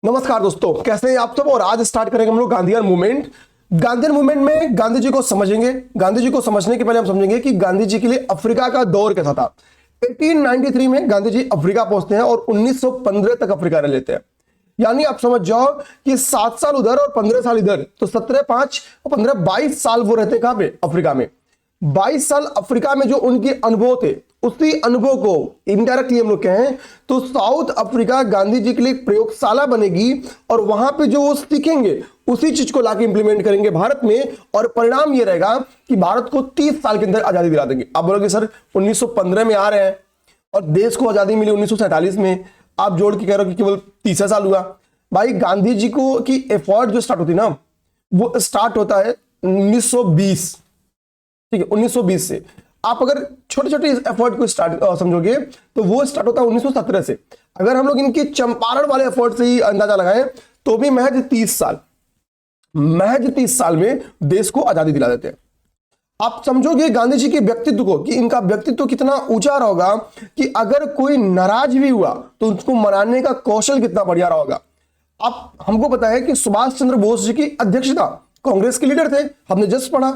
नमस्कार दोस्तों, कैसे हैं आप सब। और आज स्टार्ट करेंगे हम लोग गांधीयन मूवमेंट। गांधीयन मूवमेंट में गांधी जी को समझेंगे। गांधी जी को समझने के पहले हम समझेंगे कि गांधी जी के लिए अफ्रीका का दौर कैसा था। 1893 में गांधी जी अफ्रीका पहुंचते हैं और 1915 तक अफ्रीका रह लेते हैं। यानी आप समझ जाओ कि 7 साल उधर और 15 साल इधर, तो 17, 5 और 15, 22 साल वो रहते हैं कहां पे, अफ्रीका में। 22 साल अफ्रीका में जो उनके अनुभव थे, उसी अनुभव को इनडायरेक्टली हम लोग कहें तो साउथ अफ्रीका गांधी जी के लिए एक प्रयोगशाला बनेगी और वहां पे जो वो सीखेंगे उसी चीज को लाके इंप्लीमेंट करेंगे भारत में। और परिणाम ये रहेगा कि भारत को 30 साल के अंदर आजादी दिला देंगे। आप बोलोगे सर 1915 में आ रहे हैं और देश को आजादी मिली 1947 में, आप जोड़ के कह रहे हो कि केवल 30 साल हुआ। भाई गांधी जी को की एफर्ट जो स्टार्ट होती ना, वो स्टार्ट होता है 1920, ठीक है, 1920 से। आप अगर छोटे छोटे एफर्ट को स्टार्ट समझोगे तो वो स्टार्ट होता है 1917 से। अगर हम लोग इनके चंपारण वाले एफर्ट से ही अंदाजा लगाएं तो भी महज 30 साल में देश को आजादी दिला देते हैं। आप समझोगे गांधी जी के व्यक्तित्व को कि इनका व्यक्तित्व कितना ऊंचा रहा होगा कि अगर कोई नाराज भी हुआ तो उसको मनाने का कौशल कितना बढ़िया रहा होगा। आप हमको पता है कि सुभाष चंद्र बोस जी की अध्यक्षता, कांग्रेस के लीडर थे, हमने जस्ट पढ़ा।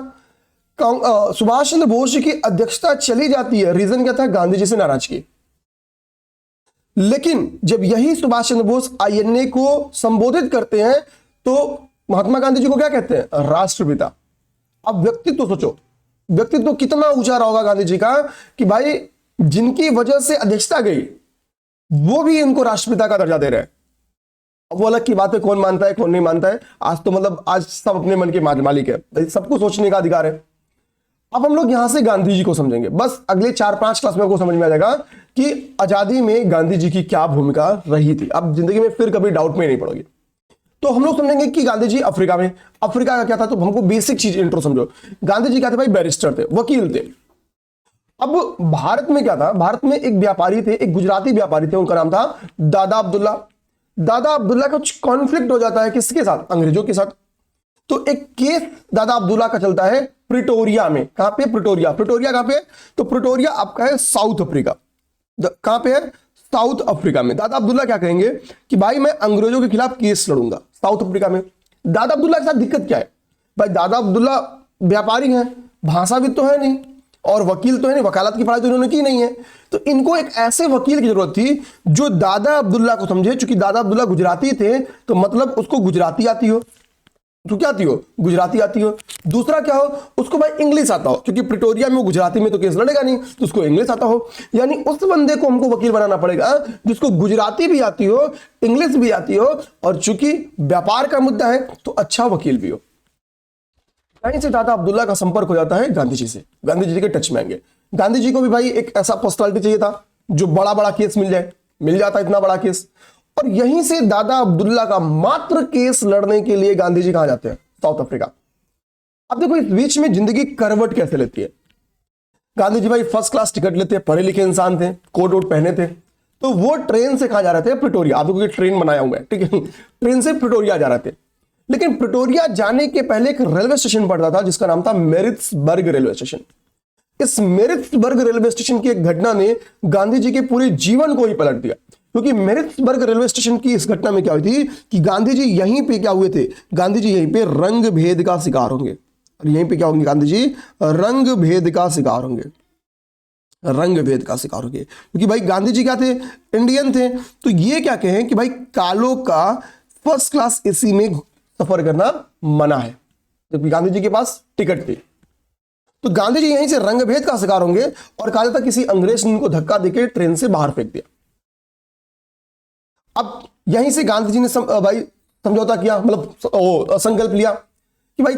सुभाष चंद्र बोस जी की अध्यक्षता चली जाती है, रीजन क्या था, गांधी जी से नाराजगी। लेकिन जब यही सुभाष चंद्र बोस आईएनए को संबोधित करते हैं तो महात्मा गांधी जी को क्या कहते हैं, राष्ट्रपिता। अब व्यक्तित्व सोचो, व्यक्तित्व कितना ऊंचा रहा होगा गांधी जी का कि भाई जिनकी वजह से अध्यक्षता गई वो भी इनको राष्ट्रपिता का दर्जा दे रहे हैं। अब वो अलग की बात है, कौन मानता है कौन नहीं मानता है। आज तो मतलब आज सब अपने मन के मालिक है, सबको सोचने का अधिकार है। अब हम लोग यहां से गांधी जी को समझेंगे। बस अगले 4-5 क्लास में आपको समझ में आ जाएगा कि आजादी में गांधी जी की क्या भूमिका रही थी। अब जिंदगी में फिर कभी डाउट में नहीं पड़ोगे। तो हम लोग समझेंगे कि गांधी जी अफ्रीका में, अफ्रीका का क्या था, तो हमको बेसिक चीज इंट्रो समझो। गांधी जी क्या थे भाई, बैरिस्टर थे, वकील थे। अब भारत में क्या था, भारत में एक व्यापारी थे, एक गुजराती व्यापारी थे, उनका नाम था दादा अब्दुल्ला। दादा अब्दुल्ला का कुछ कॉन्फ्लिक्ट हो जाता है किसके साथ, अंग्रेजों के साथ। तो एक केस दादा अब्दुल्ला का चलता है प्रिटोरिया में। कहां पे, प्रिटोरिया। प्रिटोरिया कहां पे, तो प्रिटोरिया आपका है साउथ अफ्रीका। कहां पे है, साउथ अफ्रीका में। दादा अब्दुल्ला क्या कहेंगे कि भाई मैं अंग्रेजों के खिलाफ केस लड़ूंगा साउथ अफ्रीका में। दादा अब्दुल्ला के साथ दिक्कत क्या है भाई, दादा अब्दुल्ला व्यापारी हैं, भाषाविद तो है नहीं और वकील तो है नहीं, वकालत की पढ़ाई तो इन्होंने की नहीं है। तो इनको एक ऐसे वकील की जरूरत थी जो दादा अब्दुल्ला को समझे। चूंकि दादा अब्दुल्ला गुजराती थे तो मतलब उसको गुजराती आती हो, तो क्या आती हो, गुजराती आती हो। दूसरा क्या हो, उसको भाई इंग्लिश आता हो, क्योंकि प्रिटोरिया में वो गुजराती में तो केस लड़ेगा नहीं, तो उसको इंग्लिश आता हो। यानी उस बंदे को हमको वकील बनाना पड़ेगा जिसको गुजराती भी आती हो, इंग्लिश भी आती हो, और चूंकि व्यापार का मुद्दा है तो अच्छा वकील भी हो। कहीं से दादा अब्दुल्ला का संपर्क हो जाता है गांधी जी से, गांधी जी के टच में आएंगे। गांधी जी को भी भाई एक ऐसा पर्सनालिटी चाहिए था जो बड़ा बड़ा केस मिल जाए, मिल जाता इतना बड़ा केस। और यहीं से दादा अब्दुल्ला का मात्र केस लड़ने के लिए गांधी जी कहां जाते हैं, साउथ अफ्रीका। अब देखो इस बीच में जिंदगी करवट कैसे लेती है। गांधी जी भाई फर्स्ट क्लास टिकट लेते, पढ़े लिखे इंसान थे, कोट वोट पहने थे, तो वो ट्रेन से कहां जा रहे थे, प्रिटोरिया। आप देखो ट्रेन बनाया हुआ है, ठीक है, ट्रेन से प्रिटोरिया जा रहे थे। लेकिन प्रिटोरिया जाने के पहले एक रेलवे स्टेशन पड़ता था जिसका नाम था मैरिट्सबर्ग रेलवे स्टेशन। इस मैरिट्सबर्ग रेलवे स्टेशन की एक घटना ने गांधी जी के पूरे जीवन को ही पलट दिया। क्योंकि मैरिट्सबर्ग रेलवे स्टेशन की इस घटना में क्या हुई थी कि गांधी जी यहीं पे क्या हुए थे, गांधी जी यहीं पे रंग भेद का शिकार होंगे। और यहीं पे क्या होंगे, गांधी जी रंग भेद का शिकार होंगे, रंग भेद का शिकार होंगे। क्योंकि भाई गांधी जी क्या थे, इंडियन थे, तो ये क्या कहें कि भाई कालों का फर्स्ट क्लास एसी में सफर करना मना है, जबकि गांधी जी के पास टिकट थी। तो गांधी जी यहीं से रंग भेद का शिकार होंगे और कहा जाता किसी अंग्रेज ने इनको धक्का देकर ट्रेन से बाहर फेंक दिया। अब यहीं से गांधी जी ने भाई समझौता किया, मतलब संकल्प लिया कि भाई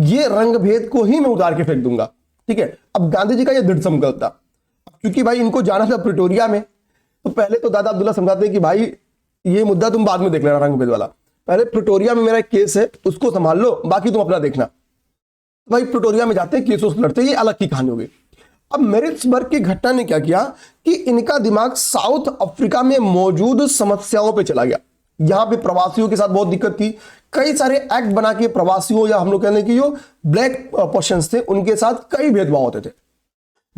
ये रंग भेद को ही मैं उतार के फेंक दूंगा, ठीक है। अब गांधी जी का ये दृढ़ संकल्प था, क्योंकि भाई इनको जाना था प्रिटोरिया में। तो पहले तो दादा अब्दुल्ला समझाते हैं कि भाई ये मुद्दा तुम बाद में देख लेना, रंग भेद वाला, पहले प्रिटोरिया में मेरा एक केस है उसको संभाल लो, बाकी तुम अपना देखना। भाई प्रिटोरिया में जाते हैं, केस उस लड़ते, ये अलग की कहानी हो गई। अब मैरिट्सबर्ग की घटना ने क्या किया कि इनका दिमाग साउथ अफ्रीका में मौजूद समस्याओं पे चला गया। यहां पे प्रवासियों के साथ बहुत दिक्कत थी, कई सारे एक्ट बना के प्रवासियों या हम लोग कहने की जो ब्लैक पर्सन्स थे उनके साथ कई भेदभाव होते थे।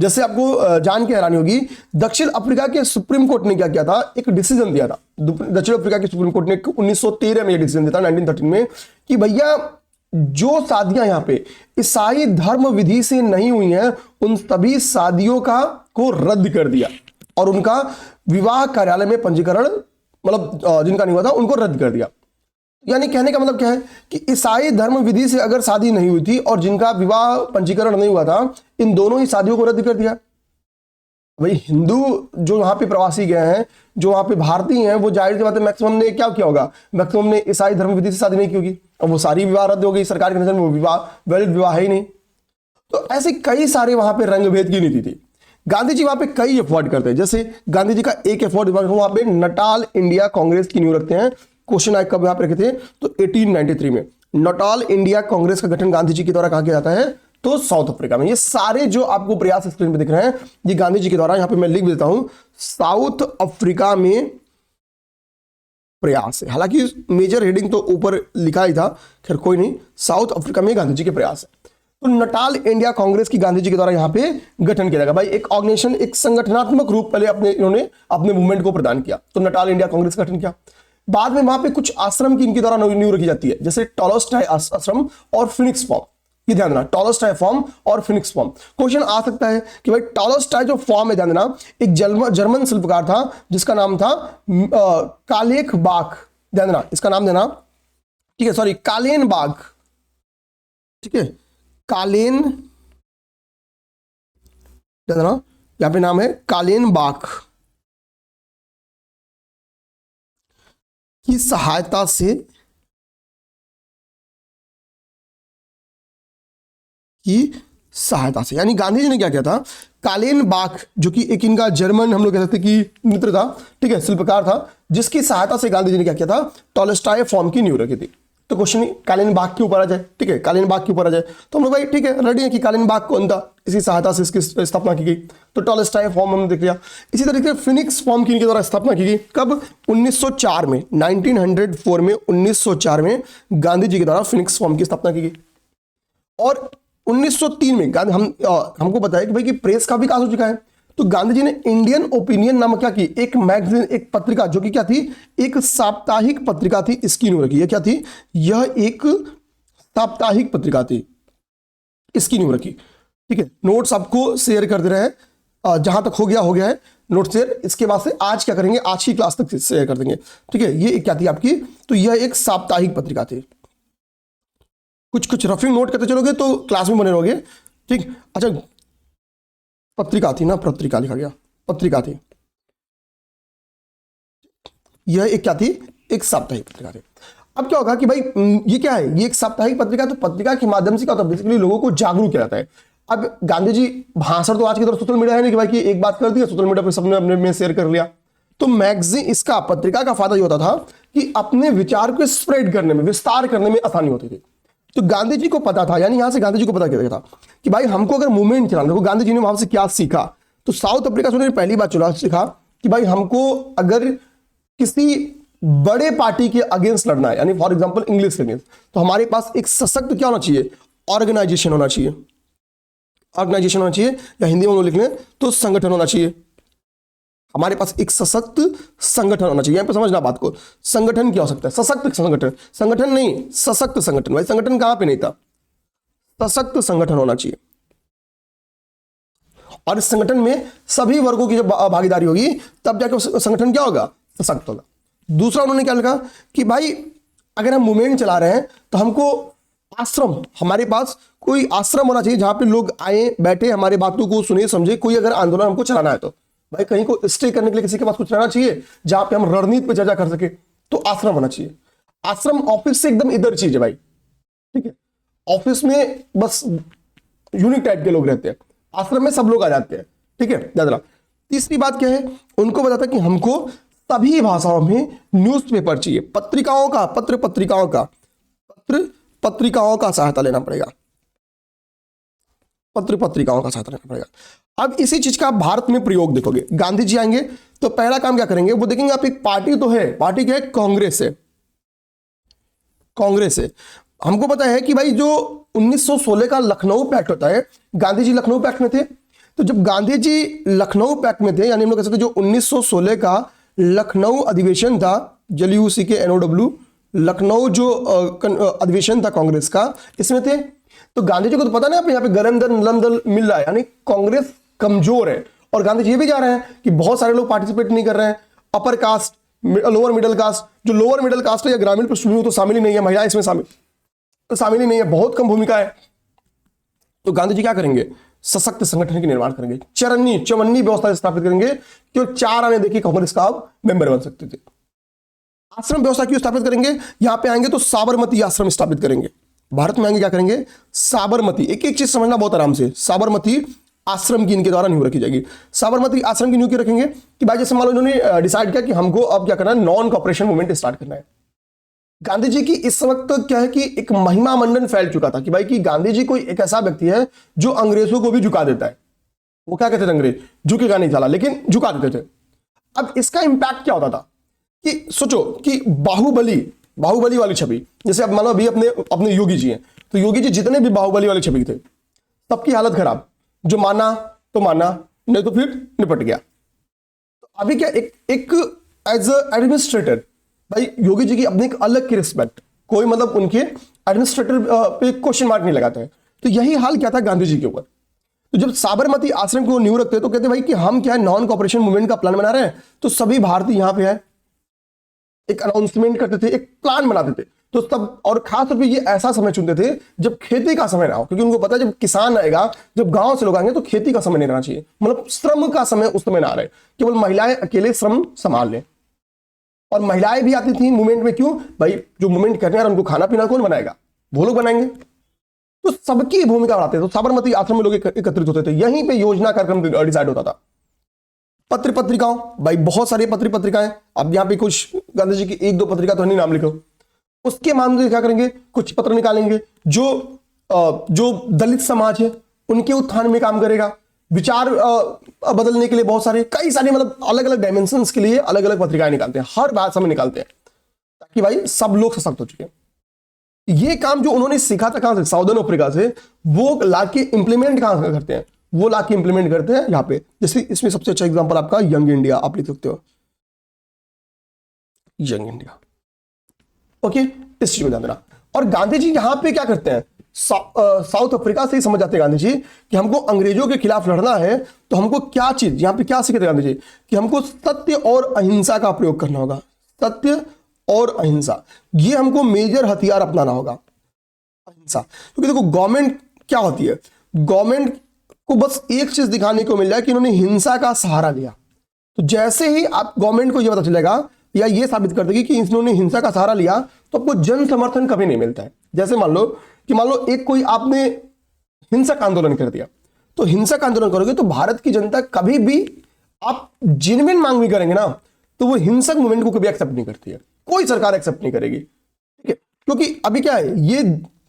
जैसे आपको जान के हैरानी होगी, दक्षिण अफ्रीका के सुप्रीम कोर्ट ने क्या किया था, एक डिसीजन दिया था। दक्षिण अफ्रीका के सुप्रीम कोर्ट ने 1913 में डिसीजन दिया था, 1913 में, कि भैया जो शादियां यहां पे ईसाई धर्म विधि से नहीं हुई हैं, उन सभी शादियों का को रद्द कर दिया और उनका विवाह कार्यालय में पंजीकरण, मतलब जिनका नहीं हुआ था उनको रद्द कर दिया। यानी कहने का मतलब क्या है कि ईसाई धर्म विधि से अगर शादी नहीं हुई थी और जिनका विवाह पंजीकरण नहीं हुआ था, इन दोनों ही शादियों को रद्द कर दिया। भाई हिंदू जो वहां पे प्रवासी गए हैं, जो वहां पे भारतीय हैं, वो जाहिर सी बात है मैक्सिमम ने क्या किया होगा, मैक्सिमम ने ईसाई धर्म विधि से शादी नहीं की होगी, और वो सारी विवाह रद्द हो गई सरकार के नजर में, वो विवाह वैलिड विवाह है ही नहीं। तो ऐसे कई सारे वहां पे रंग भेद की नीति थी। गांधी जी वहां पे कई एफर्ट करते हैं, जैसे गांधी जी का एक एफर्ट वहां पे नटाल इंडिया कांग्रेस की नींव रखते हैं। क्वेश्चन आए कब यहां पे रखे थे, तो 1893 में नटाल इंडिया कांग्रेस का गठन गांधी जी के द्वारा कहा गया जाता है, तो साउथ अफ्रीका में। ये सारे जो आपको प्रयास स्क्रीन पे दिख रहे हैं, ये गांधी जी के द्वारा, यहां पे मैं लिख देता हूं, साउथ अफ्रीका में प्रयास है। हालांकि मेजर हेडिंग तो ऊपर लिखा ही था, खैर कोई नहीं, साउथ अफ्रीका में गांधी जी के प्रयास है। तो नटाल इंडिया कांग्रेस की गांधी जी के द्वारा यहां पे गठन किया जाएगा। भाई एक ऑर्गेनाइजेशन, एक संगठनात्मक रूप पहले इन्होंने अपने मूवमेंट को प्रदान किया, तो नटाल इंडिया कांग्रेस का गठन किया। बाद में वहां पे कुछ आश्रम की इनके द्वारा नींव रखी जाती है, जैसे टॉलस्टॉय आश्रम और फिनिक्स फॉर्म। ये ध्यान देना, टॉलस्टॉय फॉर्म और फिनिक्स फॉर्म। क्वेश्चन आ सकता है कि भाई टॉलस्टॉय जो फॉर्म है, ध्यान देना, एक जर्मन शिल्पकार था जिसका नाम था कालेख बाग। ध्यान देना, इसका नाम देना, ठीक है, सॉरी, कालेन बाग, ठीक है, कालेन, ध्यान देना, यहां पे नाम है कालेन बाग की सहायता से, यानी गांधी जी ने क्या किया था, कालेन बाग जो कि एक इनका जर्मन, हम लोग कह सकते कि मित्र था, ठीक है, शिल्पकार था, जिसकी सहायता से गांधी जी ने क्या किया था, टॉलस्टॉय फॉर्म की नींव रखी थी। तो क्वेश्चन कालीन बाग के ऊपर आ जाए, ठीक है, कालीन बाग के ऊपर आ जाए, तो हम लोग भाई ठीक है रेडी है कि कालीन बाग कौन था, इसी सहायता से इसकी स्थापना की गई, तो टॉलस्टॉय फॉर्म हमने देख लिया। इसी तरीके से फिनिक्स फॉर्म की इनके द्वारा स्थापना की गई, कब, 1904 में, 1904 में, 1904 में गांधी जी के द्वारा फिनिक्स फॉर्म की स्थापना की गई। और 1903 में गांधी हमको बताया कि भाई कि प्रेस का विकास हो चुका है, तो गांधी जी ने इंडियन ओपिनियन नामक क्या की, एक मैगजीन, एक पत्रिका, जो कि क्या थी, एक साप्ताहिक पत्रिका थी, इसकी नींव रखी। यह क्या थी, यह एक साप्ताहिक पत्रिका थी, इसकी नींव रखी, ठीक है। नोट्स आपको शेयर कर दे रहे हैं, जहां तक हो गया है नोट शेयर। इसके बाद से आज क्या करेंगे, आज की क्लास तक शेयर कर देंगे, ठीक है। ये क्या थी आपकी, तो यह एक साप्ताहिक पत्रिका थी। कुछ रफिंग नोट करते चलोगे तो क्लास में बने रहोगे, ठीक। अच्छा, पत्रिका थी ना, पत्रिका लिखा गया, पत्रिका थी, यह एक क्या थी, एक साप्ताहिक पत्रिका थी। अब क्या होगा कि भाई ये क्या है, ये एक साप्ताहिक पत्रिका, तो पत्रिका के माध्यम से क्या होता है, बेसिकली लोगों को जागरूक किया जाता है। अब गांधी जी, भाषण तो आज की तरह सोशल मीडिया है नहीं कि भाई कि एक बात कर दी सोशल मीडिया पे सबने अपने में शेयर कर लिया, तो मैगजीन, इसका पत्रिका का फायदा ये होता था कि अपने विचार को स्प्रेड करने में, विस्तार करने में आसानी होती थी। तो गांधी जी को पता था, यानी यहां से गांधी जी को पता किया था कि भाई हमको अगर मूवमेंट चलाना, देखो गांधी जी ने वहां से क्या सीखा, तो साउथ अफ्रीका से उन्होंने पहली बात चुना सीखा कि भाई हमको अगर किसी बड़े पार्टी के अगेंस्ट लड़ना है, यानी फॉर एग्जांपल इंग्लिश के अगेंस्ट, तो हमारे पास एक सशक्त क्या होना चाहिए, ऑर्गेनाइजेशन होना चाहिए, ऑर्गेनाइजेशन होना चाहिए, या हिंदी में लिख लें तो संगठन होना चाहिए। हमारे पास एक सशक्त संगठन होना चाहिए, यहां पे समझना बात को, संगठन क्या हो सकता है, सशक्त संगठन, संगठन नहीं, सशक्त संगठन। भाई संगठन कहां पे नहीं था, सशक्त संगठन होना चाहिए, और इस संगठन में सभी वर्गों की जब भागीदारी होगी तब जाकर संगठन क्या होगा, सशक्त होगा। दूसरा उन्होंने क्या लिखा कि भाई अगर हम मूवमेंट चला रहे हैं तो हमको आश्रम, हमारे पास कोई आश्रम होना चाहिए जहां पे लोग आए, बैठे, हमारे बातों को सुने, समझे। कोई अगर आंदोलन हमको चलाना है तो भाई कहीं को स्टे करने के लिए किसी के पास कुछ रहना चाहिए जहां पे हम रणनीति पे चर्चा कर सके, तो आश्रम होना चाहिए। आश्रम ऑफिस से एकदम इधर चीज है भाई, ठीक है। ऑफिस में बस यूनिक टाइप के लोग रहते हैं, आश्रम में सब लोग आ जाते हैं, ठीक है, याद रखना। तीसरी बात क्या है, उनको बताता कि हमको सभी भाषाओं में न्यूज़पेपर चाहिए, पत्रिकाओं का, पत्रिकाओं का सहायता लेना पड़ेगा, पत्रिकाओं का सहायता लेना पड़ेगा। अब इसी चीज का भारत में प्रयोग देखोगे, गांधी जी आएंगे तो पहला काम क्या करेंगे, वो देखेंगे आप एक पार्टी तो है, पार्टी क्या है, कांग्रेस है, कांग्रेस है। हमको पता है कि भाई जो 1916 का लखनऊ पैक्ट होता है, गांधी जी लखनऊ पैक्ट में थे, तो जब गांधी जी लखनऊ पैक्ट में थे, यानी हम लोग कह सकते जो 1916 का लखनऊ अधिवेशन था, LUCKNOW, लखनऊ जो अधिवेशन था कांग्रेस का, इसमें थे। तो गांधी जी को तो पता नहीं यहाँ पे गरम दल नरम दल मिल रहा है, यानी कांग्रेस कमजोर है। और गांधी जी ये भी जा रहे हैं कि बहुत सारे लोग पार्टिसिपेट नहीं कर रहे हैं, upper caste, lower middle caste, जो लोअर मिडिल कास्ट है या ग्रामीण पृष्ठभूमि तो शामिल ही नहीं है, महिला इसमें शामिल ही नहीं है, बहुत कम भूमिका है। तो गांधी जी क्या करेंगे, सशक्त संगठन के निर्माण करेंगे, चवन्नी व्यवस्था स्थापित करेंगे। केवल 4 आने देखिए कांग्रेस का आप मेंबर बन सकते थे। आश्रम व्यवस्था क्यों स्थापित करेंगे, यहां पे आएंगे तो साबरमती आश्रम स्थापित करेंगे। भारत में आएंगे क्या करेंगे, साबरमती, एक एक चीज समझना बहुत आराम से, साबरमती आश्रम की इनके द्वारा न्यू रखी जाएगी। साबरमती आश्रम की न्यू क्यों रखेंगे कि भाई जैसे मान लो इन्होंने डिसाइड किया कि हमको अब क्या करना है, नॉन कॉपरेशन मूवमेंट स्टार्ट करना है। गांधी जी की इस वक्त क्या है कि एक महिमा मंडन फैल चुका था कि भाई कि गांधी जी कोई एक ऐसा व्यक्ति है जो अंग्रेजों को भी झुका देता है। वो क्या कहते थे, अंग्रेज झुकेगा नहीं साला, लेकिन झुका देते थे। अब इसका इंपैक्ट क्या होता था कि सोचो कि बाहुबली वाली छवि, जैसे अब मान लो अभी अपने योगी जी हैं, तो योगी जी जितने भी बाहुबली वाले छवि थे सबकी हालत खराब, जो माना तो माना, नहीं तो फिर निपट गया। तो अभी क्या एक एज एडमिनिस्ट्रेटर भाई योगी जी की अपनी एक अलग की रिस्पेक्ट, कोई मतलब उनके एडमिनिस्ट्रेटर पे क्वेश्चन मार्क नहीं लगाता है। तो यही हाल क्या था गांधी जी के ऊपर। तो जब साबरमती आश्रम को न्यू रखते तो कहते भाई कि हम क्या है नॉन कॉपरेशन मूवमेंट का प्लान बना रहे हैं, तो सभी भारतीय यहां पे है, एक अनाउंसमेंट करते थे, एक प्लान बनाते थे। तो तब और खास तौर पे ये ऐसा समय चुनते थे जब खेती का समय ना हो, क्योंकि उनको पता है जब किसान आएगा, जब गांव से लोग आएंगे तो खेती का समय नहीं रहना चाहिए, मतलब श्रम का समय उस समय ना रहे, केवल महिलाएं अकेले श्रम संभाल लें। और महिलाएं भी आती थी मूवमेंट में, क्यों भाई जो मूवमेंट करने वाला उनको खाना पीना कौन बनाएगा, वो लोग बनाएंगे। तो सबकी भूमिका बढ़ाते थे। तो साबरमती आश्रम में लोग एकत्रित होते थे, यहीं पे योजना कार्यक्रम डिसाइड होता था। पत्र पत्रिकाओं, भाई बहुत सारी पत्र पत्रिकाएं, अब यहाँ पे कुछ गांधी जी की 1-2 पत्रिका तो नहीं नाम लिखो, उसके माध्यम से क्या करेंगे, कुछ पत्र निकालेंगे जो दलित समाज है उनके उत्थान में काम करेगा, विचार बदलने के लिए बहुत सारे कई सारे मतलब अलग अलग डायमेंशंस के लिए अलग अलग पत्रिकाएं निकालते हैं, हर बात समय निकालते हैं ताकि भाई सब लोग सशक्त हो चुके हैं। ये काम जो उन्होंने सीखा था कहां से, साउदर्न अफ्रीका से, वो लाके इंप्लीमेंट कहां से करते हैं, वो लाके इंप्लीमेंट करते हैं यहाँ पे। जैसे इसमें सबसे अच्छा एग्जांपल आपका यंग इंडिया, आप लिख सकते हो यंग इंडिया। ओके, इस चीज में ध्यान देना। और गांधी जी यहां पे क्या करते हैं, साउथ अफ्रीका से ही समझ जाते हैं गांधी जी कि हमको अंग्रेजों के खिलाफ लड़ना है, तो हमको क्या चीज यहां पे क्या सीखे थे गांधी जी कि हमको सत्य और अहिंसा का प्रयोग करना होगा। सत्य और अहिंसा, ये हमको मेजर हथियार अपनाना होगा, अहिंसा। क्योंकि देखो गवर्नमेंट क्या होती है, गवर्नमेंट को बस एक चीज दिखाने को मिल जाए कि इन्होंने हिंसा का सहारा लिया, तो जैसे ही आप गवर्नमेंट को यह पता चलेगा या ये साबित कर देगी कि इन्होंने हिंसा का सहारा लिया, तो आपको जन समर्थन कभी नहीं मिलता है। जैसे मान लो एक कोई आपने हिंसक आंदोलन कर दिया, तो हिंसक आंदोलन करोगे तो भारत की जनता कभी भी, आप जेन्युइन मांग भी करेंगे ना, तो वो हिंसक मूवमेंट को कभी एक्सेप्ट नहीं करती है, कोई सरकार एक्सेप्ट नहीं करेगी, ठीक है। क्योंकि अभी क्या है, ये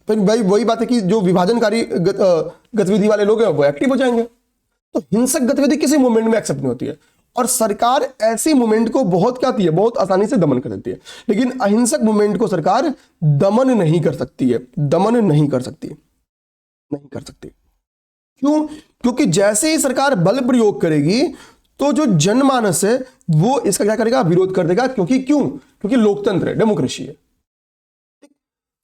भाई वही बात है कि जो विभाजनकारी गतिविधि वाले लोग हैं वो एक्टिव हो जाएंगे, तो हिंसक गतिविधि किसी मूवमेंट में एक्सेप्ट नहीं होती है। और सरकार ऐसी मूवमेंट को बहुत क्या आती है, बहुत आसानी से दमन कर देती है, लेकिन अहिंसक मूवमेंट को सरकार दमन नहीं कर सकती है, दमन नहीं कर सकती, नहीं कर सकती। क्यों? क्योंकि जैसे ही सरकार बल प्रयोग करेगी तो जो जनमानस है वो इसका क्या करेगा, विरोध कर देगा। क्योंकि लोकतंत्र है, डेमोक्रेसी है।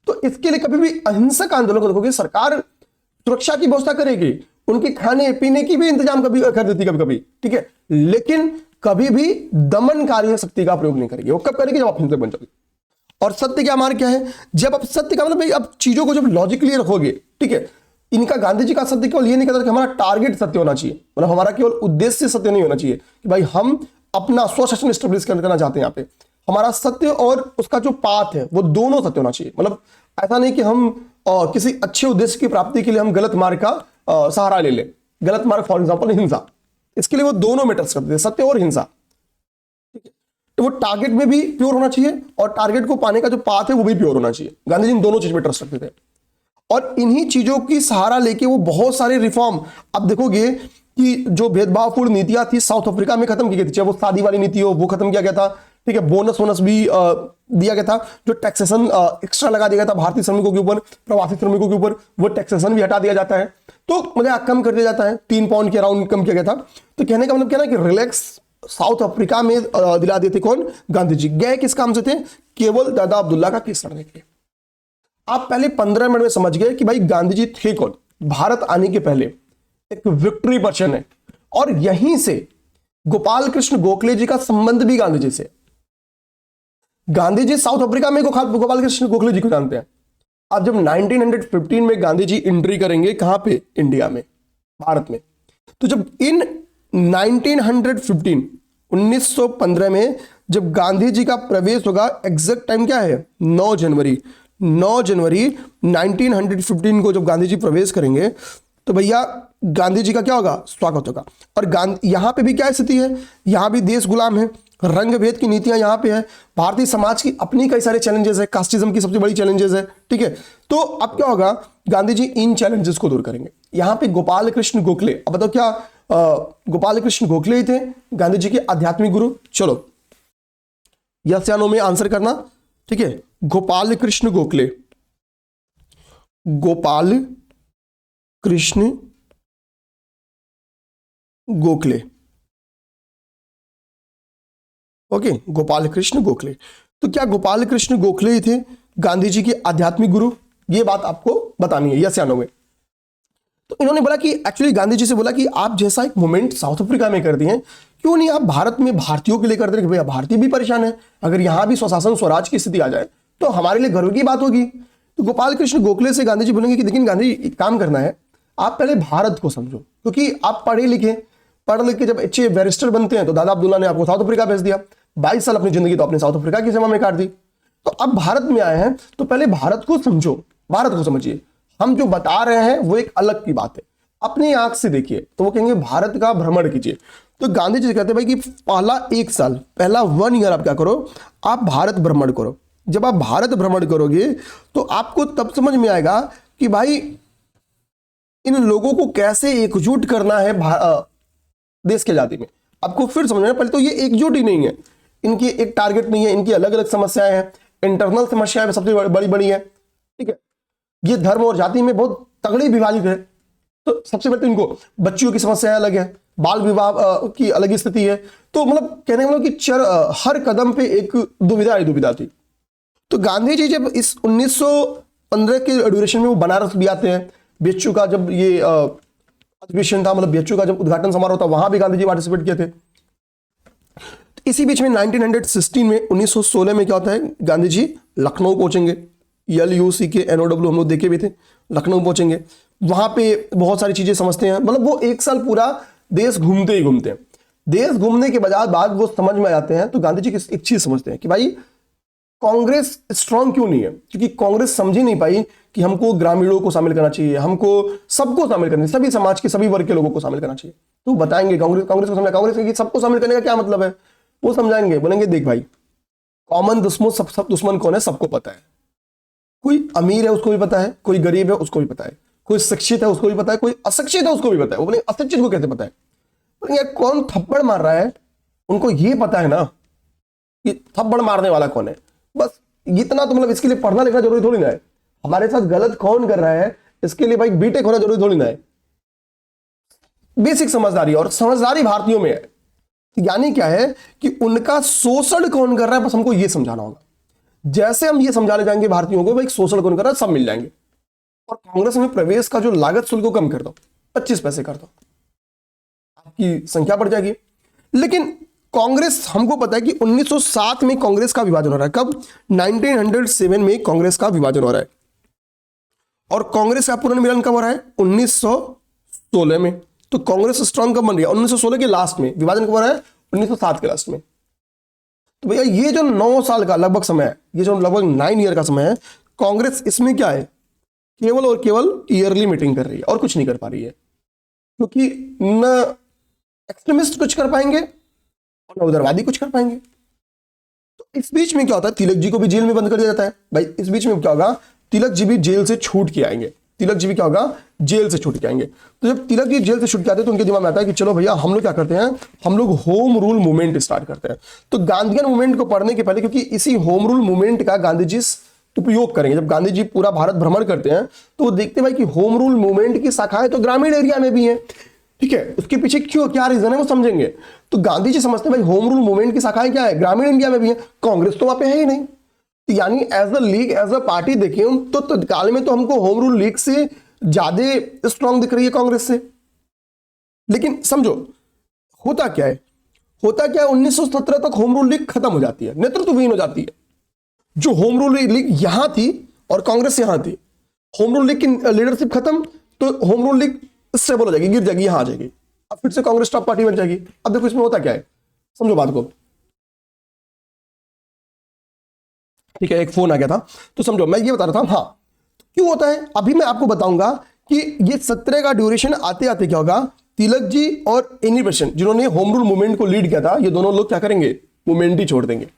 तो इसके लिए कभी भी अहिंसक आंदोलन को देखोगे, सरकार सुरक्षा की व्यवस्था करेगी, उनके खाने पीने की भी इंतजाम कभी कर देती कभी, ठीक है, लेकिन कभी भी दमनकारी शक्ति का प्रयोग नहीं करेगी। वो कब करेगी, जब आप हिंसक बन जाओगे। और सत्य क्या मार्ग क्या है, जब आप सत्य का मतलब भाई आप चीजों को जब लॉजिकली रखोगे, ठीक है। इनका गांधी जी का सत्य केवल ये नहीं कहता कि हमारा टारगेट सत्य होना चाहिए, मतलब हमारा केवल उद्देश्य सत्य नहीं होना चाहिए कि भाई हम अपना स्वशासन स्टेब्लिश करना चाहते हैं, यहाँ पे हमारा सत्य और उसका जो पाथ है वो दोनों सत्य होना चाहिए। मतलब ऐसा नहीं कि हम किसी अच्छे उद्देश्य की प्राप्ति के लिए हम गलत मार्ग का सहारा ले लें, गलत मार्ग फॉर एग्जाम्पल हिंसा, इसके लिए वो दोनों मैटर्स करते हैं, सत्य और हिंसा, ठीक है। तो वो टारगेट में भी प्योर होना चाहिए और टारगेट को पाने का जो पाथ है वो भी प्योर होना चाहिए। गांधी जी इन दोनों चीज में ट्रस्ट रखते थे और इन्हीं चीजों की सहारा लेके वो बहुत सारे रिफॉर्म, अब देखोगे कि जो भेदभावपूर्ण नीतियां थी साउथ अफ्रीका में खत्म की गई थी, चाहे वो शादी वाली नीति हो वो खत्म किया गया था, ठीक है, बोनस वोनस भी दिया गया था, जो टैक्सेशन एक्स्ट्रा लगा दिया गया था भारतीय श्रमिकों के ऊपर, प्रवासी श्रमिकों के ऊपर, वो टैक्सेशन भी हटा दिया जाता है, तो मतलब कम कर दिया जाता है, 3 पाउंड के अराउंड कम किया गया था। तो कहने का मतलब क्या ना कि रिलैक्स साउथ अफ्रीका में दिला देते कौन, गांधी जी। गए किस काम से थे, केवल दादा अब्दुल्ला का केस लड़ने के लिए। आप पहले 15 मिनट में समझ गए कि भाई गांधी जी थे कौन। भारत आने के पहले एक विक्ट्री पर्सन है, और यहीं से गोपाल कृष्ण गोखले जी का संबंध भी गांधी जी से। गांधी जी साउथ अफ्रीका में गोपाल कृष्ण गोखले जी को जानते हैं। अब जब 1915 में गांधी जी एंट्री करेंगे कहां पे, इंडिया में, भारत में, तो जब इन 1915 में जब गांधी जी का प्रवेश होगा, एग्जैक्ट टाइम क्या है, 9 जनवरी 1915 को जब गांधी जी प्रवेश करेंगे, तो भैया गांधी जी का क्या होगा, स्वागत होगा। और यहां पे भी क्या स्थिति है, यहां भी देश गुलाम है, रंग भेद की नीतियां यहां पे है, भारतीय समाज की अपनी कई सारे चैलेंजेस है, कास्टिज्म की सबसे बड़ी चैलेंजेस है, ठीक है। तो अब क्या होगा, गांधी जी इन चैलेंजेस को दूर करेंगे। यहां पे गोपाल कृष्ण गोखले, अब बताओ क्या गोपाल कृष्ण गोखले ही थे गांधी जी के आध्यात्मिक गुरु। चलो यस या नो में आंसर करना, ठीक है। गोपाल कृष्ण गोखले, गोपाल कृष्ण गोखले, ओके, गोपाल कृष्ण गोखले। तो क्या गोपाल कृष्ण गोखले ही थे गांधी जी के आध्यात्मिक गुरु, ये बात आपको बतानी है, यस या नो में। तो इन्होंने बोला कि एक्चुअली गांधी जी से बोला कि आप जैसा एक मूवमेंट साउथ अफ्रीका में कर दिए, क्यों नहीं आप भारत में भारतीयों के लिए कर दे, भैया भारतीय भी परेशान है, अगर यहां भी स्वशासन स्वराज की स्थिति आ जाए तो हमारे लिए गर्व की बात होगी। तो गोपाल कृष्ण गोखले से गांधी जी बोलेंगे कि लेकिन गांधी जी एक काम करना है, आप पहले भारत को समझो, क्योंकि आप पढ़ लिख के जब अच्छे बैरिस्टर बनते हैं, तो दादा अब्दुल्ला ने आपको साउथ अफ्रीका भेज दिया, 22 साल अपनी जिंदगी तो अपने साउथ अफ्रीका की सेवा में काट दी। तो अब भारत में आए हैं तो पहले भारत को समझो, भारत को समझिए, हम जो बता रहे हैं वो एक अलग की बात है, अपनी आंख से देखिए। तो वो कहेंगे भारत का भ्रमण कीजिए। तो गांधी जी कहते हैं भाई कि पहला 1 साल, पहला 1 ईयर आप क्या करो, आप भारत भ्रमण करो। जब आप भारत भ्रमण करोगे तो आपको तब समझ में आएगा कि भाई इन लोगों को कैसे एकजुट करना है देश के आजादी में। आपको फिर समझना, पहले तो ये एकजुट ही नहीं है, इनकी एक टारगेट नहीं है, इनकी अलग अलग समस्याएं हैं, इंटरनल समस्याएं सबसे बड़ी बड़ी है, ठीक है। ये धर्म और जाति में बहुत तगड़ी विभाजित है। तो सबसे पहले तो इनको बच्चियों की समस्या अलग है, बाल विवाह की अलग स्थिति है। तो मतलब कहने का मतलब कि हर कदम पे एक दुविधा थी। तो गांधी जी जब इस 1915 के ड्यूरेशन में वो बनारस भी आते हैं, बीएचयू का जब ये अधिवेशन था, मतलब बीएचयू का जब उद्घाटन समारोह था, वहां भी गांधी जी पार्टिसिपेट किए थे। तो इसी बीच में 1916 में 1916 में क्या होता है, गांधी जी लखनऊ पहुंचेंगे, LUCKNOW हम लोग देखे भी थे, लखनऊ पहुंचेंगे, वहां पे बहुत सारी चीजें समझते हैं। मतलब वो 1 साल पूरा देश घूमते ही घूमते हैं। देश घूमने के बाद वो समझ में आते हैं, तो गांधी जी एक चीज समझते हैं कि भाई कांग्रेस स्ट्रांग क्यों नहीं है, क्योंकि कांग्रेस समझ ही नहीं पाई कि हमको ग्रामीणों को शामिल करना चाहिए, हमको सबको शामिल करना चाहिए, सभी समाज के सभी वर्ग के लोगों को शामिल करना चाहिए। तो बताएंगे कांग्रेस को समझा, कांग्रेस सबको शामिल करने का क्या मतलब है, वो समझाएंगे, बोलेंगे देख भाई कॉमन दुश्मन सब दुश्मन कौन है सबको पता है, कोई अमीर है उसको भी पता है, कोई गरीब है उसको भी पता है, कोई शिक्षित है उसको भी पता है, कोई अशिक्षित है उसको भी पता है। वो बोले अशिक्षित को कैसे पता है, बोलेंगे कौन थप्पड़ मार रहा है उनको ये पता है ना कि थप्पड़ मारने वाला कौन है, बस इतना। तो मतलब इसके लिए पढ़ना लिखना जरूरी थोड़ी ना है, हमारे साथ गलत कौन कर रहा है इसके लिए भाई बीटेक होना जरूरी थोड़ी ना है। बेसिक समझदारी, और समझदारी भारतीयों में है, यानी क्या है कि उनका शोषण कौन कर रहा है बस हमको ये समझाना होगा। जैसे हम ये समझाने जाएंगे भारतीयों को भाई शोषण कौन कर रहा है, सब मिल जाएंगे। और कांग्रेस में प्रवेश का जो लागत शुल्क को कम कर दो, 25 पैसे कर दो, आपकी संख्या बढ़ जाएगी। लेकिन कांग्रेस, हमको पता है कि 1907 में कांग्रेस का विभाजन हो रहा है। कब, 1907 में कांग्रेस का विभाजन हो रहा है। और कांग्रेस का पुनर्मिलन कब हो रहा है, 1916 में। तो कांग्रेस स्ट्रांग कब बन रही है, 1916 के लास्ट में। विभाजन कब हो रहा है, 1907 के लास्ट में। तो भैया ये जो 9 साल का लगभग समय है, ये जो लगभग 9 ईयर का समय है, कांग्रेस इसमें क्या है, केवल और केवल ईयरली मीटिंग कर रही है और कुछ नहीं कर पा रही है, क्योंकि न एक्सट्रीमिस्ट कुछ कर पाएंगे और न उदारवादी कुछ कर पाएंगे। तो इस बीच में क्या होता है, तिलक जी को भी जेल में बंद कर दिया जाता है। भाई इस बीच में क्या होगा, तिलक जी भी जेल से छूट के आएंगे। तिलक जी भी क्या होगा, जेल से छूट के आएंगे। तो जब तिलक जी जेल से छूट के आते हैं तो उनके दिमाग में आता है कि चलो भैया हम लोग क्या करते हैं, हम लोग होम रूल मूवमेंट स्टार्ट करते हैं। तो गांधीयन मूवमेंट को पढ़ने के पहले, क्योंकि इसी होम रूल मूवमेंट का गांधी जी उपयोग करेंगे, जब गांधी जी पूरा भारत भ्रमण करते हैं तो वो देखते हैं भाई कि होम रूल मूवमेंट की शाखाएं तो ग्रामीण एरिया में भी है, ठीक है, उसके पीछे क्यों, क्या रीजन है वो समझेंगे। तो गांधी जी समझते हैं भाई होम रूल मूवमेंट की शाखाएं क्या है, ग्रामीण इंडिया में भी है, कांग्रेस तो वहां पे है ही नहीं, तो यानी as a league, as a party देखें तो तत्काल में तो हमको होम रूल लीग से ज्यादा स्ट्रांग दिख रही है कांग्रेस से। लेकिन समझो होता क्या है, होता क्या है, 1917 तक होम रूल लीग खत्म हो जाती है, नेतृत्वहीन हो जाती है। जो होम रूल लीग यहां थी और कांग्रेस यहां थी, होम रूल लीग की लीडरशिप खत्म, तो होम रूल लीग स्टेबल हो जाएगी, गिर जाएगी, यहां आ जाएगी, अब फिर से कांग्रेस टॉप पार्टी बन जाएगी। अब देखो इसमें होता क्या है, समझो बात को, ठीक है, एक फोन आ गया था तो समझो मैं ये बता रहा था। हाँ, क्यों होता है अभी मैं आपको बताऊंगा कि ये 17 का ड्यूरेशन आते आते क्या होगा, तिलक जी और एनी बेसेंट जिन्होंने होम रूल मूवमेंट को लीड किया था, ये दोनों लोग क्या करेंगे, मूवमेंट ही छोड़ देंगे।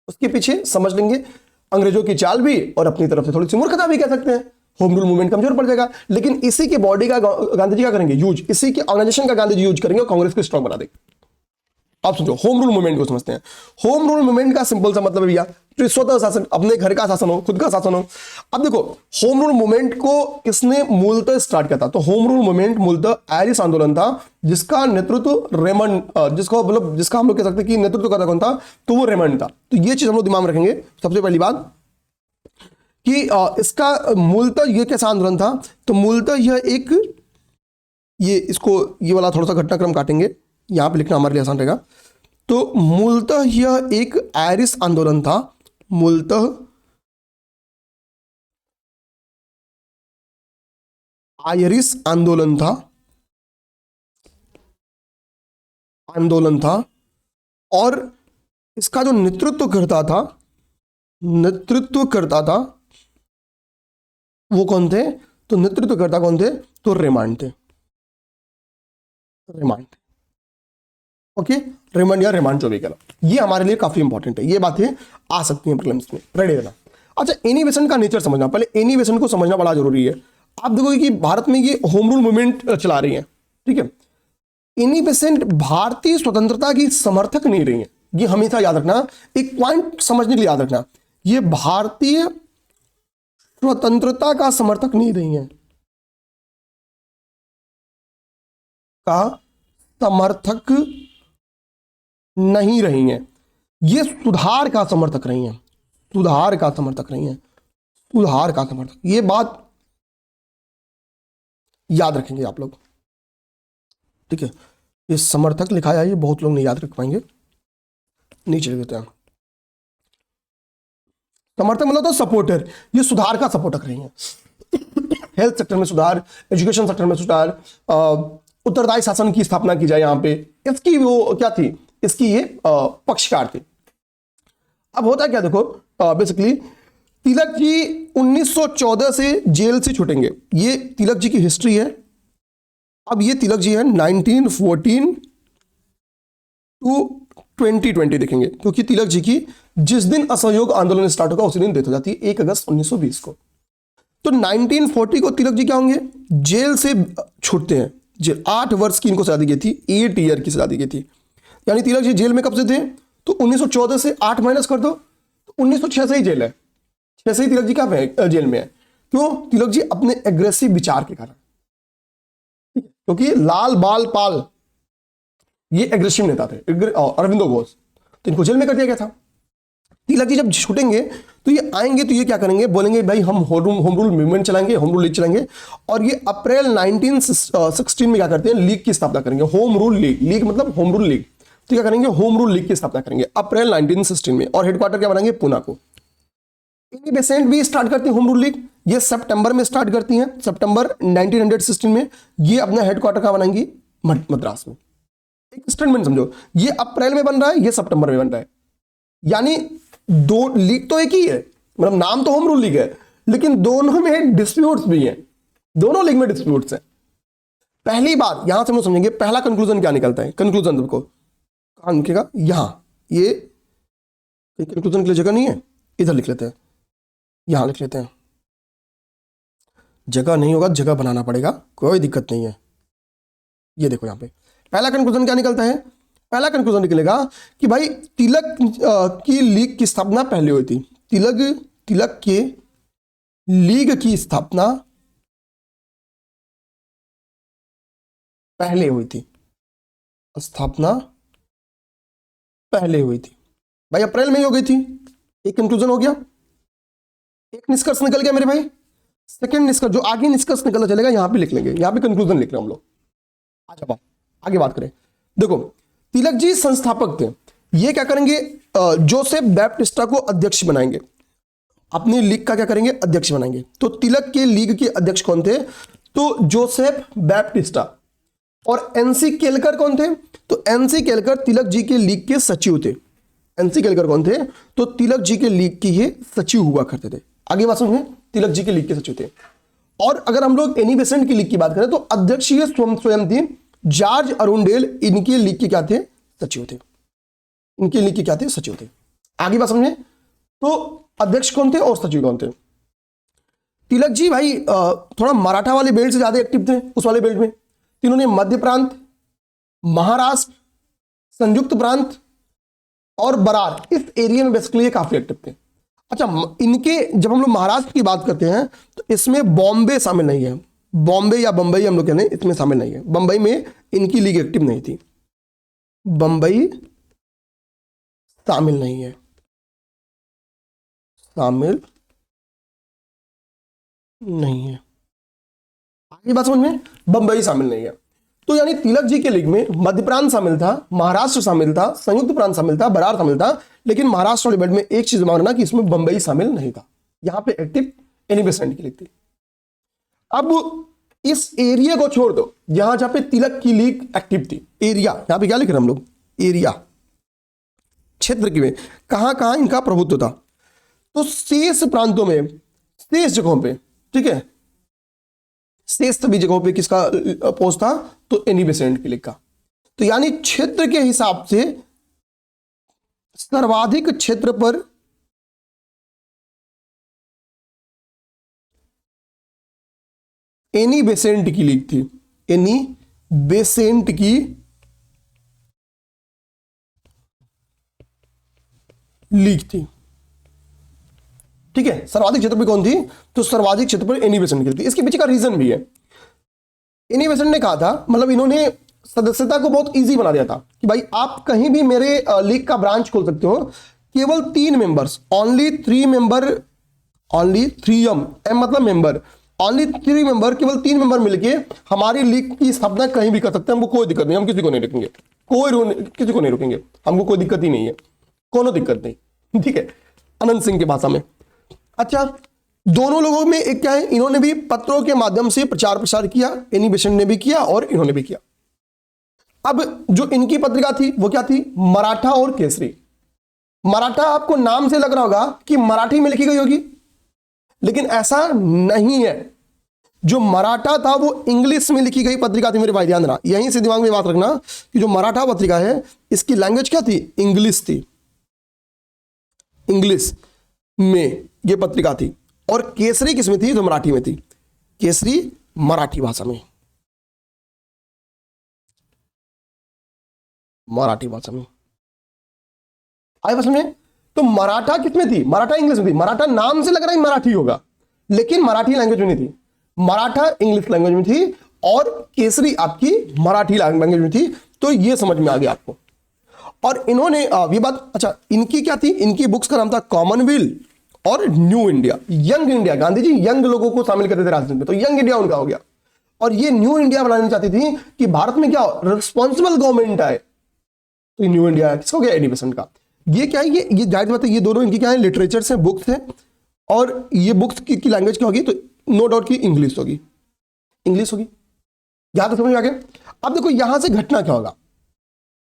उसके पीछे समझ लेंगे अंग्रेजों की चाल भी और अपनी तरफ से थोड़ी सी मूर्खता भी कह सकते हैं, होम रूल मूवमेंट कमजोर पड़ जाएगा। लेकिन इसी के बॉडी का गांधी जी क्या करेंगे, यूज, इसी के ऑर्गेनाइजेशन का गांधी जी यूज करेंगे और कांग्रेस को स्ट्रांग बना देंगे। आप समझो होम रूल मूवमेंट को समझते हैं। होम रूल मूवमेंट का सिंपल सा मतलब है भैया जो स्वतः शासन, अपने घर का शासन हो, खुद का शासन हो। अब देखो होम रूल मूवमेंट को किसने मूलतः स्टार्ट किया था, तो होम रूल मूवमेंट मूलतः आयरिश आंदोलन था, जिसका नेतृत्व रेमंड, जिसका हम लोग कह सकते हैं कि नेतृत्व करता कौन था, तो वो रेमंड था। तो ये चीज हम लोग दिमाग में रखेंगे। सबसे पहली बात कि इसका मूलतः ये कैसा आंदोलन था, तो मूलतः यह एक, ये वाला थोड़ा सा घटनाक्रम काटेंगे, यहां पे लिखना हमारे लिए आसान रहेगा। तो मूलतः यह एक आयरिश आंदोलन था, मूलतः आयरिश आंदोलन था और इसका जो नेतृत्व करता था वो कौन थे, तो नेतृत्वकर्ता कौन थे, तो रेमंड थे, रेमंड। ओके, रेमंड या रेमंड जो भी कह लो, ये हमारे लिए काफी इंपॉर्टेंट है, ये बातें आ सकती हैं प्रीलिम्स में, रेडी रहना। अच्छा, एनी बेसेंट का नेचर समझना, पहले एनी बेसेंट को समझना बड़ा जरूरी है। आप देखोगे कि भारत में ये होम रूल मूवमेंट चला रही है, ठीक है, एनी बेसेंट भारतीय स्वतंत्रता की समर्थक नहीं रही है, ये हमेशा याद रखना, एक पॉइंट समझने के लिए याद रखना, ये भारतीय स्वतंत्रता का समर्थक नहीं रही है, का समर्थक नहीं रही हैं, ये सुधार का समर्थक रही हैं, सुधार का समर्थक रही हैं, सुधार का समर्थक, ये बात याद रखेंगे आप लोग, ठीक है। ये समर्थक लिखा है, ये बहुत लोग नहीं याद रख पाएंगे, नीचे लिख देते हैं। समर्थक मतलब तो सपोर्टर, ये सुधार का सपोर्टर रही हैं, हेल्थ सेक्टर में सुधार, एजुकेशन सेक्टर में सुधार, उत्तरदायी शासन की स्थापना की जाए, यहां पे इसकी वो क्या थी, इसकी ये पक्षकार थी। अब होता क्या देखो, बेसिकली तिलक जी 1914 से जेल से छूटेंगे, ये तिलक जी की हिस्ट्री है। अब ये तिलक जी है 1914 टू 2020 देखेंगे, क्योंकि तिलक जी की जिस दिन असहयोग आंदोलन स्टार्ट होगा उसी दिन डेथ हो जाती है, 1 अगस्त 1920 को। तो 1940 को तिलक जी क्या होंगे, जेल से छूटते हैं, जेल 8 वर्ष की इनको सजा दी गई थी, 8 ईयर की सजा दी गई थी। यानी तिलक जी जेल में कब से थे, तो 1914 से 8 माइनस कर दो तो 1906 से ही जेल है, 6 से ही तिलक जी क्या जेल में है। क्यों, तिलक जी अपने एग्रेसिव विचार के कारण, क्योंकि लाल बाल पाल ये एग्रेसिव नेता थे, अरविंदो घोष, तो इनको जेल में कर दिया गया था। तिलक जी जब छूटेंगे तो ये आएंगे, तो ये क्या करेंगे, बोलेंगे भाई हम होम रूल मूवमेंट चलाएंगे, होम रूल लीग चलाएंगे, और ये अप्रैल 1916 में क्या करते हैं, लीग की स्थापना करेंगे, होम रूल लीग, लीग मतलब होम रूल लीग, तो क्या करेंगे, होम रूल लीग की स्थापना करेंगे अप्रैल 1916 में, और हेडक्वार्टर क्या बनाएंगे, पुणे को। एनी बेसेंट भी स्टार्ट करती है होम रूल लीग, ये सितंबर में स्टार्ट करती हैं, सितंबर 1916 में। ये अपना हेडक्वार्टर कहां बनाएंगी, मद्रास में। एक स्टेटमेंट समझो, ये अप्रैल में बन रहा है, ये सितंबर में बन रहा है, यानी दो लीग तो एक ही है, मतलब नाम तो होम रूल लीग है, लेकिन दोनों में डिस्प्यूट्स भी हैं, दोनों लीग में डिस्प्यूट्स हैं। पहली बात यहां से हम समझेंगे, पहला कंक्लूजन क्या निकलता है, कंक्लूजन देखो कहां लिखेगा, यहां, ये कंक्लूजन के लिए जगह नहीं है, इधर लिख लेते हैं, यहां लिख लेते हैं। जगह नहीं होगा, जगह बनाना पड़ेगा, कोई दिक्कत नहीं है। ये देखो यहाँ पे पहला कंक्लूजन क्या निकलता है, पहला कंक्लूजन निकलेगा कि भाई तिलक की लीग की स्थापना पहले हुई थी। तिलक के लीग की स्थापना पहले हुई थी, स्थापना पहले हुई थी भाई, अप्रैल में ही हो गई थी। एक कंक्लूजन हो गया, एक निष्कर्ष निकल गया मेरे भाई। सेकंड निष्कर्ष, जो आगे निष्कर्ष निकलना चलेगा यहां पे लिख लेंगे, यहां पे कंक्लूजन लिख रहे हैं हम लोग। अच्छा आगे बात करें, देखो तिलक जी संस्थापक थे, ये क्या करेंगे, जोसेफ बैप्टिस्टा को अध्यक्ष बनाएंगे, अपनी लीग का क्या करेंगे, अध्यक्ष बनाएंगे। तो तिलक के लीग के अध्यक्ष कौन थे, तो जोसेफ बैप्टिस्टा। और एनसी केलकर कौन थे, तो एनसी केलकर तिलक जी के लीग के सचिव थे। एनसी केलकर कौन थे, तो तिलक जी के लीग के ये सचिव हुआ करते थे। आगे बात समझे, तिलक जी के लीग के सचिव थे। और अगर हम लोग एनी बेसेंट की लीग की बात करें तो अध्यक्ष ये स्वयं थी, जॉर्ज अरुंडेल इनके लीग के क्या थे, सचिव थे। इनके लीग के क्या थे, सचिव थे। आगे बात समझे, तो अध्यक्ष कौन थे और सचिव कौन थे। तिलक जी भाई थोड़ा मराठा वाले बेल्ट से ज्यादा एक्टिव थे, उस वाले बेल्ट में। इन्होंने मध्य प्रांत, महाराष्ट्र, संयुक्त प्रांत और बरार, इस एरिया में बेसिकली काफी एक्टिव थे। अच्छा, इनके जब हम लोग महाराष्ट्र की बात करते हैं तो इसमें बॉम्बे शामिल नहीं है, बॉम्बे या बंबई हम लोग कहते हैं, इसमें शामिल नहीं है। बंबई में इनकी लीग एक्टिव नहीं थी, बंबई शामिल नहीं है, शामिल नहीं है। आगे बात समझ में, बंबई शामिल नहीं है। तो यानी तिलक जी के लीग में मध्य प्रांत शामिल था, महाराष्ट्र शामिल था, संयुक्त प्रांत शामिल था, बरार शामिल था, लेकिन महाराष्ट्र वाले बेल्ट में एक चीज मानना कि इसमें बंबई शामिल नहीं था। यहां पे एक्टिव एनी बेसेंट की लीग थी। अब इस एरिया को छोड़ दो, जहां पे तिलक की लीग एक्टिव थी, एरिया, यहां पे क्या लिख रहे हैं हम लोग, एरिया, क्षेत्र की में कहां कहां इनका प्रभुत्व था, तो शेष प्रांतों में, शेष जगहों पे, ठीक है, शेष सभी जगहों पे किसका पोस्ट था, तो एनी बेसेंट की लीग का। तो यानी क्षेत्र के हिसाब से सर्वाधिक क्षेत्र पर एनी बेसेंट की लीग थी, एनी बेसेंट की लीग थी, ठीक है। सर्वाधिक क्षेत्र पर कौन थी, तो सर्वाधिक क्षेत्र पर एनी बेसेंट की लीग थी। इसके पीछे का रीजन भी है, एनी बेसेंट ने कहा था, मतलब इन्होंने सदस्यता को बहुत इजी बना दिया था कि भाई आप कहीं भी मेरे लीग का ब्रांच खोल सकते हो, केवल 3 members, only 3 member, only 3 M मतलब मेंबर, ओनली 3 मेंबर, केवल 3 मेंबर मिलके हमारी लीग की स्थापना कहीं भी कर सकते हैं, हमको कोई दिक्कत नहीं, हम किसी को नहीं रोकेंगे, किसी को नहीं रोकेंगे, हमको कोई दिक्कत ही नहीं है, कोनो दिक्कत नहीं, ठीक है, अनंत सिंह की भाषा में। अच्छा, दोनों लोगों में एक क्या है, इन्होंने भी पत्रों के माध्यम से प्रचार प्रसार किया, एनी बेसेंट ने भी किया और इन्होंने भी किया। अब जो इनकी पत्रिका थी वो क्या थी, मराठा और केसरी। मराठा आपको नाम से लग रहा होगा कि मराठी में लिखी गई होगी, लेकिन ऐसा नहीं है। जो मराठा था वो इंग्लिश में लिखी गई पत्रिका थी मेरे भाई, ध्यान रखना, यहीं से दिमाग में बात रखना कि जो मराठा पत्रिका है इसकी लैंग्वेज क्या थी, इंग्लिश थी, इंग्लिश में ये पत्रिका थी। और केसरी किसमें थी, तो मराठी में थी, केसरी मराठी भाषा में, मराठी भाषा में। आए बस में, तो मराठा किसमें थी, मराठा इंग्लिश में थी। मराठा नाम से लग रहा है मराठी होगा, लेकिन मराठी लैंग्वेज में नहीं थी, मराठा इंग्लिश लैंग्वेज में थी और केसरी आपकी मराठी लैंग्वेज में थी। तो ये समझ में आ गया आपको। और इन्होंने ये बात, अच्छा इनकी क्या थी, इनकी बुक्स का नाम था कॉमनवेल्थ और new India, young India. Gandhi ji young लोगों को शामिल करते थे राजनीति में, तो यंग इंडिया उनका हो गया। और ये न्यू इंडिया बनानी चाहती थी कि भारत में क्या रिस्पॉन्सिबल गवर्नमेंट आए, तो न्यू इंडिया किसको गया, एनी बेसेंट का। ये क्या है, ये जाहिर बात है, ये दोनों इनकी क्या है, लिटरेचर से बुक्स है। और ये बुक्स की लैंग्वेज क्या होगी, तो नो डाउट की इंग्लिश होगी, इंग्लिश होगी। यहां तक समझ में आ गया। अब देखो यहां से घटना क्या होगा,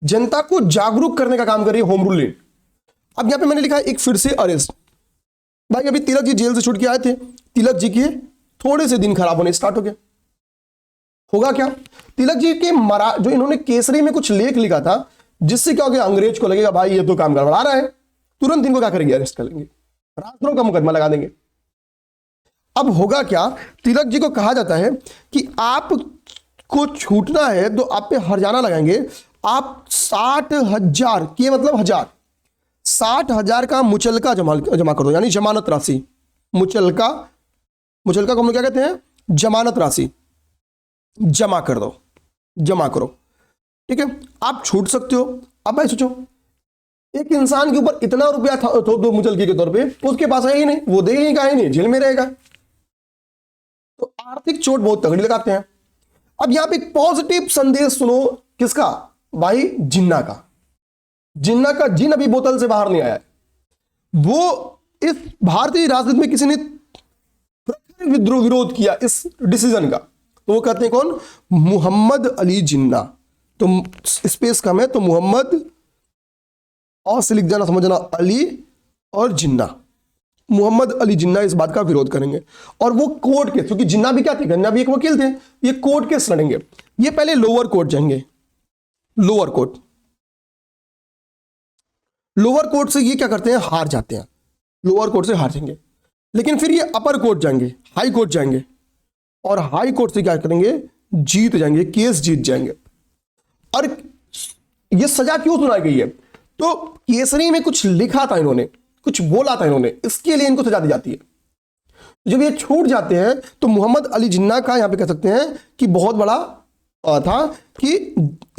जनता को जागरूक करने का काम कर रही है होम रूल लीग। अब यहां पे मैंने लिखा है एक फिर से अरेस्ट। भाई अभी तिलक जी जेल से छूट के आए थे, तिलक जी के थोड़े से दिन खराब होने स्टार्ट हो गए। होगा क्या, तिलक जी के जो इन्होंने केसरी में कुछ लेख लिखा था, जिससे क्या हो गया, अंग्रेज को लगेगा भाई ये तो काम गड़बड़ा रहा है, तुरंत इनको क्या करेंगे, अरेस्ट कर लेंगे, राजद्रोह का मुकदमा लगा देंगे। अब होगा क्या, तिलक जी को कहा जाता है कि आपको छूटना है तो आप पे हर्जाना लगाएंगे, आप 60,000 के मतलब 1000, 60,000 का मुचलका जमा कर दो, यानी जमानत राशि। मुचलका को हम लोग क्या कहते हैं, जमानत राशि जमा कर दो, जमा करो, ठीक है, आप छूट सकते हो। अब भाई सोचो, एक इंसान के ऊपर इतना रुपया थोप दो मुचलके के तौर पे, उसके पास है ही नहीं, वो देगा ही नहीं, जेल में रहेगा, तो आर्थिक चोट बहुत तगड़ी लगाते हैं। अब यहां पे एक पॉजिटिव संदेश सुनो, किसका भाई, जिन्ना का। जिन्ना का जिन अभी बोतल से बाहर नहीं आया है। वो इस भारतीय राजनीति में किसी ने विद्रोह विरोध किया इस डिसीजन का, तो वो कहते हैं कौन, मोहम्मद अली जिन्ना। तो स्पेस कम है तो मोहम्मद और से लिख जाना, समझना, अली और जिन्ना। मोहम्मद अली जिन्ना इस बात का विरोध करेंगे और वो कोर्ट केस, क्योंकि जिन्ना भी क्या थे, जिन्ना भी एक वकील थे, ये कोर्ट केस लड़ेंगे। ये पहले लोअर कोर्ट जाएंगे, लोअर कोर्ट, लोअर कोर्ट से ये क्या करते हैं, हार जाते हैं, लोअर कोर्ट से हार जाएंगे। लेकिन फिर ये अपर कोर्ट जाएंगे, हाई कोर्ट जाएंगे, और हाई कोर्ट से क्या करेंगे, जीत जाएंगे, केस जीत जाएंगे। और ये सजा क्यों सुनाई गई है, तो केसरी में कुछ लिखा था इन्होंने, कुछ बोला था इन्होंने, इसके लिए इनको सजा दी जाती है। जब ये छूट जाते हैं तो मोहम्मद अली जिन्ना का यहां पे कह सकते हैं कि बहुत बड़ा था कि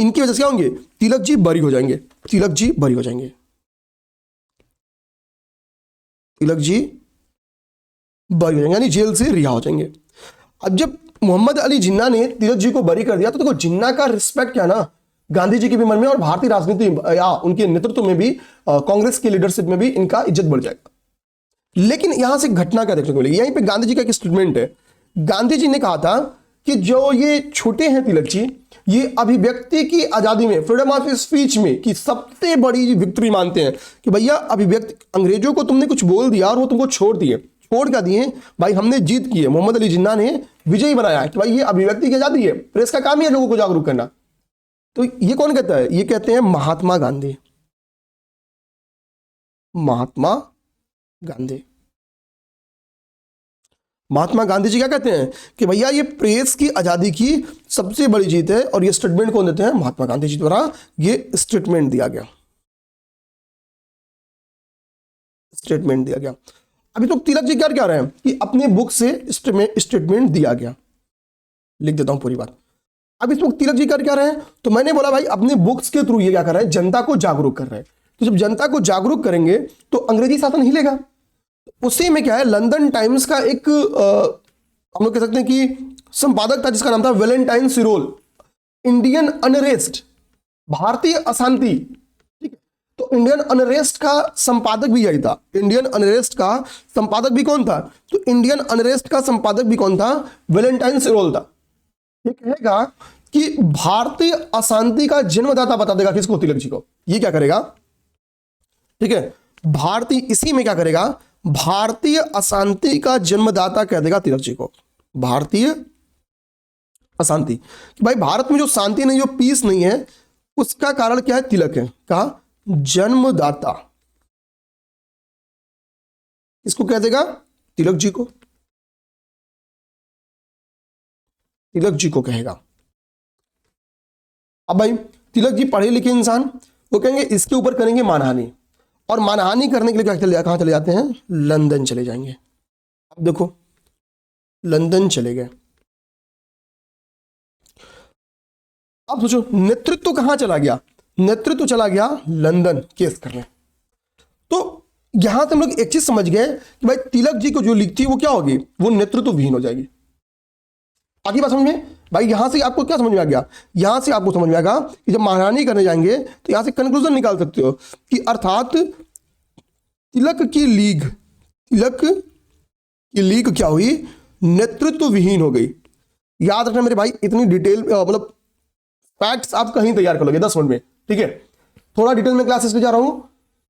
इनकी वजह से क्या होंगे, तिलक जी बरी हो जाएंगे, तिलक जी बरी हो जाएंगे, तिलक जी बरी हो जाएंगे, यानी जेल से रिहा हो जाएंगे। अब जब मोहम्मद अली जिन्ना ने तिलक जी को बरी कर दिया तो देखो जिन्ना का रिस्पेक्ट क्या ना गांधी जी के भी मन में और भारतीय राजनीति या उनके नेतृत्व में भी, कांग्रेस की लीडरशिप में भी इनका इज्जत बढ़ जाएगा। लेकिन यहां से घटना क्या देखने को मिलेगी, यहीं पे गांधी जी का एक स्टेटमेंट है। गांधी जी ने कहा था कि जो ये छूटे हैं तिलक जी, ये अभिव्यक्ति की आजादी में, फ्रीडम ऑफ स्पीच में की सबसे बड़ी विक्ट्री मानते हैं कि भैया अभिव्यक्ति, अंग्रेजों को तुमने कुछ बोल दिया और वो तुमको छोड़ दिए, छोड़ क्या दिए भाई, हमने जीत की है, मोहम्मद अली जिन्ना ने विजयी बनाया है कि भाई ये अभिव्यक्ति की आजादी है, प्रेस का काम ही है लोगों को जागरूक करना। तो ये कौन कहता है, ये कहते हैं महात्मा गांधी, महात्मा गांधी। महात्मा गांधी जी क्या कहते हैं कि भैया ये प्रेस की आजादी की सबसे बड़ी जीत है, और ये स्टेटमेंट कौन देते हैं, महात्मा गांधी जी द्वारा ये स्टेटमेंट दिया गया, स्टेटमेंट दिया गया। अभी तो तिलक जी क्या कह रहे हैं कि अपने बुक से स्टेटमेंट दिया गया, लिख देता हूं पूरी बात। अब इस वक्त तिलक जी क्या रहे हैं, तो मैंने बोला भाई अपने बुक्स के थ्रू ये क्या कर रहे हैं, जनता को जागरूक कर रहे हैं। तो जब जनता को जागरूक करेंगे तो अंग्रेजी शासन हिलेगा। उसी में क्या है, लंदन टाइम्स का एक हम लोग कह सकते हैं कि संपादक था जिसका नाम था वैलेंटाइन सिरोल, इंडियन अनरेस्ट, भारतीय अशांति, ठीक है। तो इंडियन अनरेस्ट का संपादक भी यही था, इंडियन अनरेस्ट का संपादक भी कौन था, तो इंडियन अनरेस्ट का संपादक भी कौन था, वैलेंटाइन सिरोल था। ये कहेगा कि भारतीय अशांति का जन्मदाता बता देगा किसको, तिलक जी को। ये क्या करेगा, ठीक है, भारतीय, इसी में क्या करेगा, भारतीय अशांति का जन्मदाता कह देगा तिलक जी को, भारतीय अशांति। भाई भारत में जो शांति नहीं, जो पीस नहीं है, उसका कारण क्या है, तिलक है, कहा जन्मदाता, इसको कह देगा तिलक जी को, तिलक जी को कहेगा। अब भाई तिलक जी पढ़े लिखे इंसान, वो कहेंगे इसके ऊपर करेंगे मानहानि, और मानहानि करने के लिए कहां चले जाते हैं, लंदन चले जाएंगे। अब देखो लंदन चले गए। अब सोचो नेतृत्व कहां चला गया, नेतृत्व चला गया लंदन केस करने। तो यहां से हम लोग एक चीज समझ गए कि भाई तिलक जी को जो लिखती है वो क्या होगी, वो नेतृत्व विहीन हो जाएगी। आगे बात समझ में भाई, यहां से आपको क्या समझ में आ गया, यहां से आपको समझ में आएगा कि जब महारानी करने जाएंगे तो यहां से कंक्लूजन निकाल सकते हो कि अर्थात तिलक की लीग, तिलक की लीग क्या हुई, नेतृत्व विहीन हो गई। याद रखना मेरे भाई, इतनी डिटेल मतलब फैक्ट्स आप कहीं तैयार कर लोगे 10 मिनट में, ठीक है। थोड़ा डिटेल में क्लासेस ले जा रहा हूं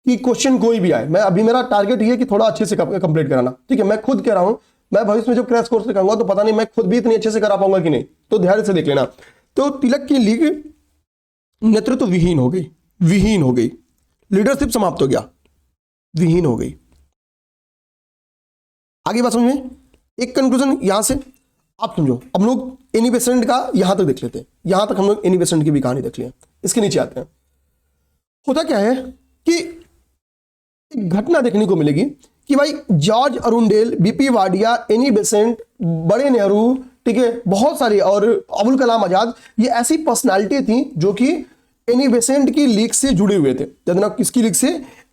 कि क्वेश्चन कोई भी आए, मैं अभी मेरा टारगेट ये है कि थोड़ा अच्छे से कंप्लीट कराना, ठीक है। मैं खुद कह रहा हूं, मैं भविष्य में जब क्रैश कोर्स सिखाऊंगा तो पता नहीं मैं खुद भी इतनी अच्छे से करा पाऊंगा कि नहीं, तो ध्यान से देख लेना। तो तिलक की लीग नेतृत्व विहीन हो गई, विहीन हो गई, लीडरशिप समाप्त हो गया, विहीन हो गई। आगे बात समझ में, एक कंक्लूजन यहां से आप समझो। अब लोग एनी बेसेंट का यहां तक देख लेते हैं, यहां तक हम लोग एनी बेसेंट की भी कहानी देख लिया। इसके नीचे आते हैं। होता क्या है कि एक घटना देखने को मिलेगी कि भाई George Arundale, BP Wadia, Annie Besant, बड़े नेहरू, ठीक है, बहुत सारी, और अबुल कलाम आजाद, ये ऐसी पर्सनालिटी थी जो कि एनी बेसेंट की लीग से जुड़े हुए थे। जनाब किसकी लीग से?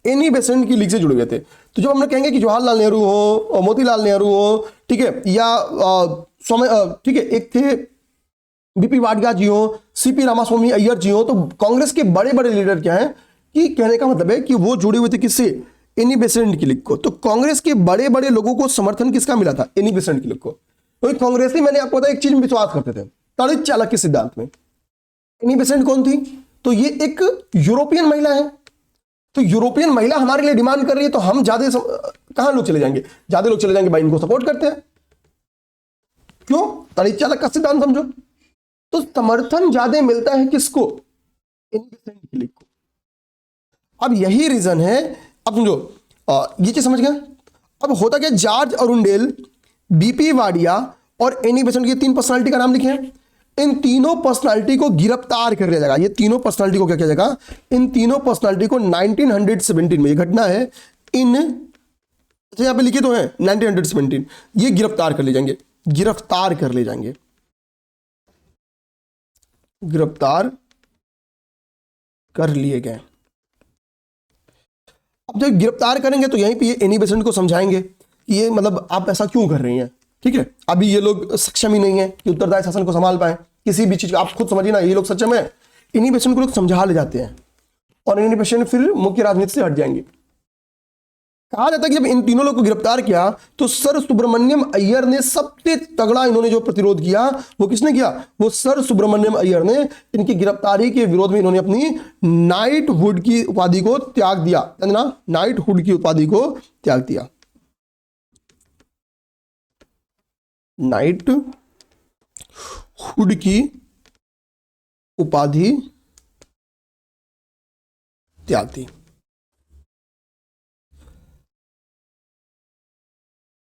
एनी बेसेंट की लीग से जुड़े हुए थे। तो जब हम लोग कहेंगे कि जवाहरलाल नेहरू हो, मोतीलाल नेहरू हो, ठीक है, या ठीक है, एक थे बीपी वाडिया जी हो, सीपी रामास्वामी अय्यर जी हो, तो कांग्रेस के बड़े बड़े लीडर क्या है कि कहने का मतलब है कि वो जुड़े हुए थे किससे? एनी बेसेंट की लीग को। तो कांग्रेस के बड़े बड़े लोगों को समर्थन किसका मिला था? एनी बेसेंट की लीग को। तो कांग्रेसी, मैंने आपको बताया, एक चीज में विश्वास करते थे, तड़ित चालक के सिद्धांत में। एनी बेसेंट कौन थी? तो ये एक यूरोपियन महिला है। तो यूरोपियन महिला हमारे लिए डिमांड कर रही है, तो हम ज्यादा कहां लोग चले जाएंगे? ज्यादा लोग चले जाएंगे भाई, इनको सपोर्ट करते हैं। क्यों? तड़ित चालक का सिद्धांत समझो। तो समर्थन ज्यादा मिलता है किसको? एनी बेसेंट की लीग को। अब यही रीजन है, अब समझो, ये चीज समझ गए। अब होता क्या, जॉर्ज अरुंडेल, बीपी वाडिया और एनी बेसेंट, ये तीन पर्सनालिटी का नाम लिखे हैं। इन तीनों पर्सनालिटी को गिरफ्तार कर लिया जाएगा। ये तीनों पर्सनालिटी को क्या किया जाएगा? इन तीनों पर्सनालिटी को 1917 में, ये घटना है, इन अच्छा यहां पे लिखे तो है 1917, ये गिरफ्तार कर ले जाएंगे, गिरफ्तार कर ले जाएंगे, गिरफ्तार कर लिए गए। अब जब गिरफ्तार करेंगे तो यहीं पे ये एनी बेसेंट को समझाएंगे कि ये मतलब आप ऐसा क्यों कर रही हैं, ठीक है। अभी ये लोग सक्षम ही नहीं है कि उत्तरदायी शासन को संभाल पाए किसी भी चीज का। आप खुद समझिए ना, ये लोग सक्षम है। एनी बेसेंट को लोग समझा ले जाते हैं और एनी बेसेंट फिर मुख्य राजनीति से हट जाएंगे। कहा जाता है कि जब इन तीनों लोग को गिरफ्तार किया तो सर सुब्रमण्यम अय्यर ने सबसे तगड़ा इन्होंने जो प्रतिरोध किया, वो किसने किया? वो सर सुब्रमण्यम अय्यर ने। इनकी गिरफ्तारी के विरोध में इन्होंने अपनी नाइटहुड की उपाधि को त्याग दिया, ना, नाइटहुड की उपाधि को त्याग दिया, नाइटहुड की उपाधि त्याग दी,